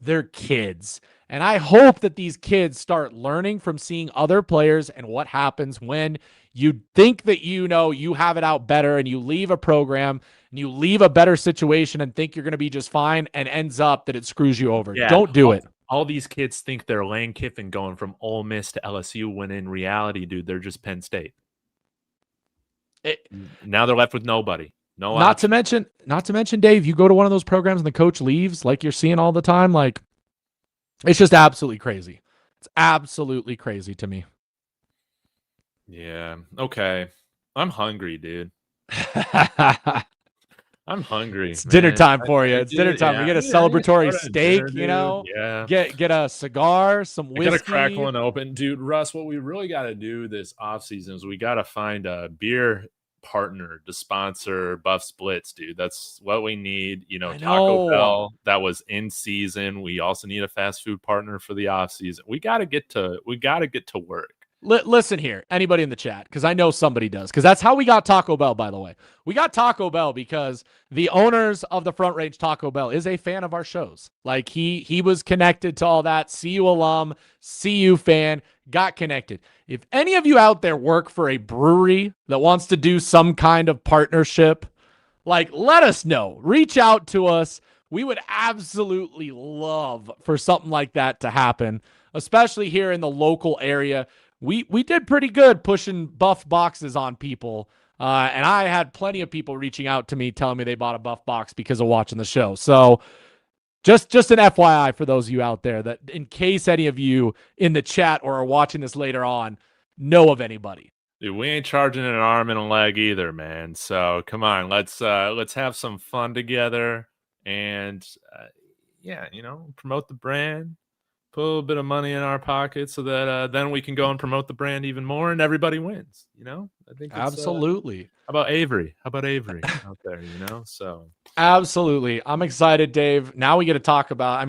They're kids. And I hope that these kids start learning from seeing other players and what happens when you think that you have it out better and you leave a program and you leave a better situation and think you're going to be just fine and ends up that it screws you over. Yeah, don't do it. All these kids think they're Lane Kiffin going from Ole Miss to LSU when in reality, dude, they're just Penn State. Now they're left with nobody. Not to mention, Dave, you go to one of those programs and the coach leaves like you're seeing all the time. Like, it's just absolutely crazy. It's absolutely crazy to me. Yeah. Okay. I'm hungry, dude. I'm hungry. It's dinner time for you. It's dinner time. We get a celebratory steak, dinner, Yeah. Get a cigar, some whiskey. Gotta crack one open. Dude, Russ, what we really got to do this offseason is we got to find a beer partner to sponsor Buff Splits, dude. That's what we need. Taco Bell, that was in season. We also need a fast food partner for the offseason. We got to get to work. Listen here, anybody in the chat, because I know somebody does, because that's how we got Taco Bell, by the way. We got Taco Bell because the owners of the Front Range Taco Bell is a fan of our shows. Like, he was connected to all that. CU alum, CU fan, got connected. If any of you out there work for a brewery that wants to do some kind of partnership, like, let us know. Reach out to us. We would absolutely love for something like that to happen, especially here in the local area. We did pretty good pushing Buff boxes on people, and I had plenty of people reaching out to me telling me they bought a Buff box because of watching the show. So just an FYI for those of you out there, that in case any of you in the chat or are watching this later on know of anybody. Dude, we ain't charging an arm and a leg either, man. So come on, let's have some fun together and promote the brand. Put a little bit of money in our pocket so that then we can go and promote the brand even more and everybody wins. I think absolutely. How about Avery out there, So absolutely. I'm excited, Dave. Now we get to talk about,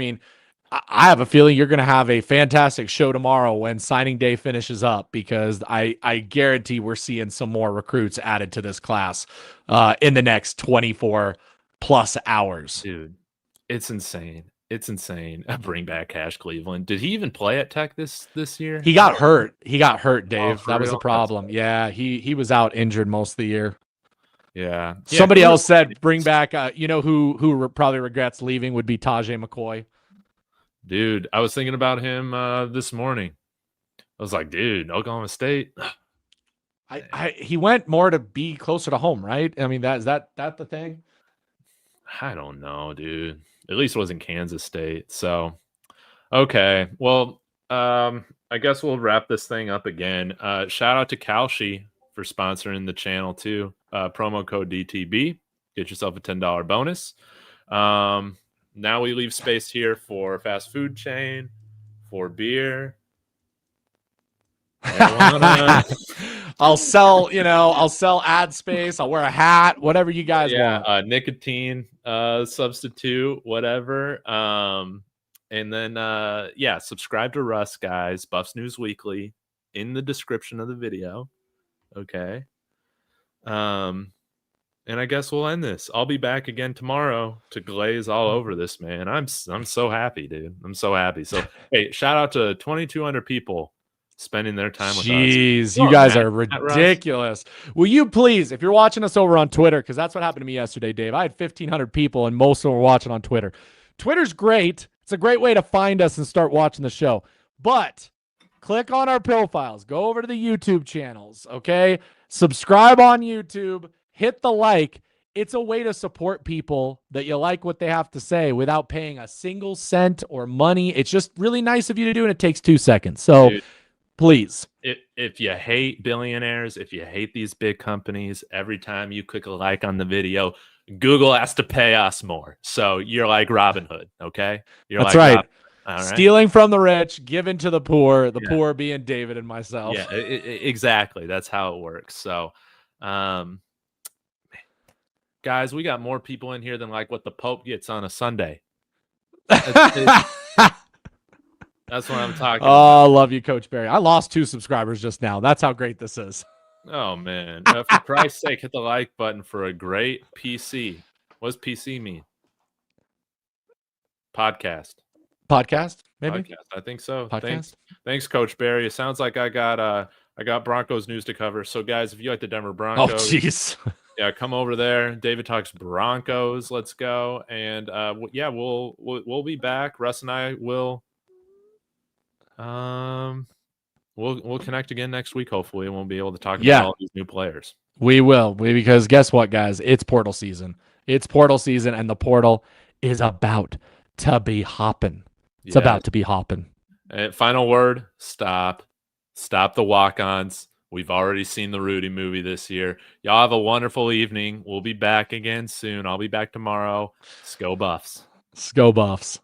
I have a feeling you're going to have a fantastic show tomorrow when signing day finishes up, because I guarantee we're seeing some more recruits added to this class in the next 24 plus hours. Dude, It's insane. It's insane. Bring back Cash Cleveland. Did he even play at Tech this year? He got hurt. He got hurt, Dave. for That was the real? problem. Yeah, he was out injured most of the year. Yeah. Somebody else said bring back. You know who probably regrets leaving would be Tajay McCoy. Dude, I was thinking about him this morning. I was like, dude, Oklahoma State. He went more to be closer to home, right? I mean, is that the thing? I don't know, dude. At least it wasn't Kansas State. So, okay. Well, I guess we'll wrap this thing up again. Shout out to Kalshi for sponsoring the channel too. Promo code DTB. Get yourself a $10 bonus. Now we leave space here for fast food chain, for beer. I'll sell ad space. I'll wear a hat, whatever you guys want. Nicotine substitute, whatever. And then subscribe to Russ, guys. Buffs News Weekly in the description of the video. Okay. And I guess we'll end this. I'll be back again tomorrow to glaze all over this, man. I'm so happy, dude. I'm so happy. So hey, shout out to 2,200 people spending their time with us. Jeez, you guys are ridiculous. Will you please, if you're watching us over on Twitter, because that's what happened to me yesterday, Dave. I had 1,500 people, and most of them were watching on Twitter. Twitter's great. It's a great way to find us and start watching the show. But click on our profiles. Go over to the YouTube channels, okay? Subscribe on YouTube. Hit the like. It's a way to support people that you like what they have to say without paying a single cent or money. It's just really nice of you to do, and it takes 2 seconds. So dude, please. If you hate billionaires, if you hate these big companies, every time you click a like on the video, Google has to pay us more. So you're like Robin Hood, okay? That's right. Stealing from the rich, giving to the poor poor being David and myself. Yeah, exactly. That's how it works. So, guys, we got more people in here than like what the Pope gets on a Sunday. That's what I'm talking about. I love you, Coach Barry. I lost 2 subscribers just now. That's how great this is. Oh, man. For Christ's sake, hit the like button for a great PC. What does PC mean? Podcast, maybe? Podcast. I think so. Thanks, Coach Barry. It sounds like I got Broncos news to cover. So, guys, if you like the Denver Broncos, oh, jeez. Yeah, come over there. David talks Broncos. Let's go. And we'll be back. Russ and I will we'll connect again next week, hopefully, and we'll be able to talk about all these new players. We will. Because guess what, guys? It's portal season. It's portal season, and the portal is about to be hopping. It's about to be hopping. Final word, stop. Stop the walk-ons. We've already seen the Rudy movie this year. Y'all have a wonderful evening. We'll be back again soon. I'll be back tomorrow. Go Buffs. Go Buffs.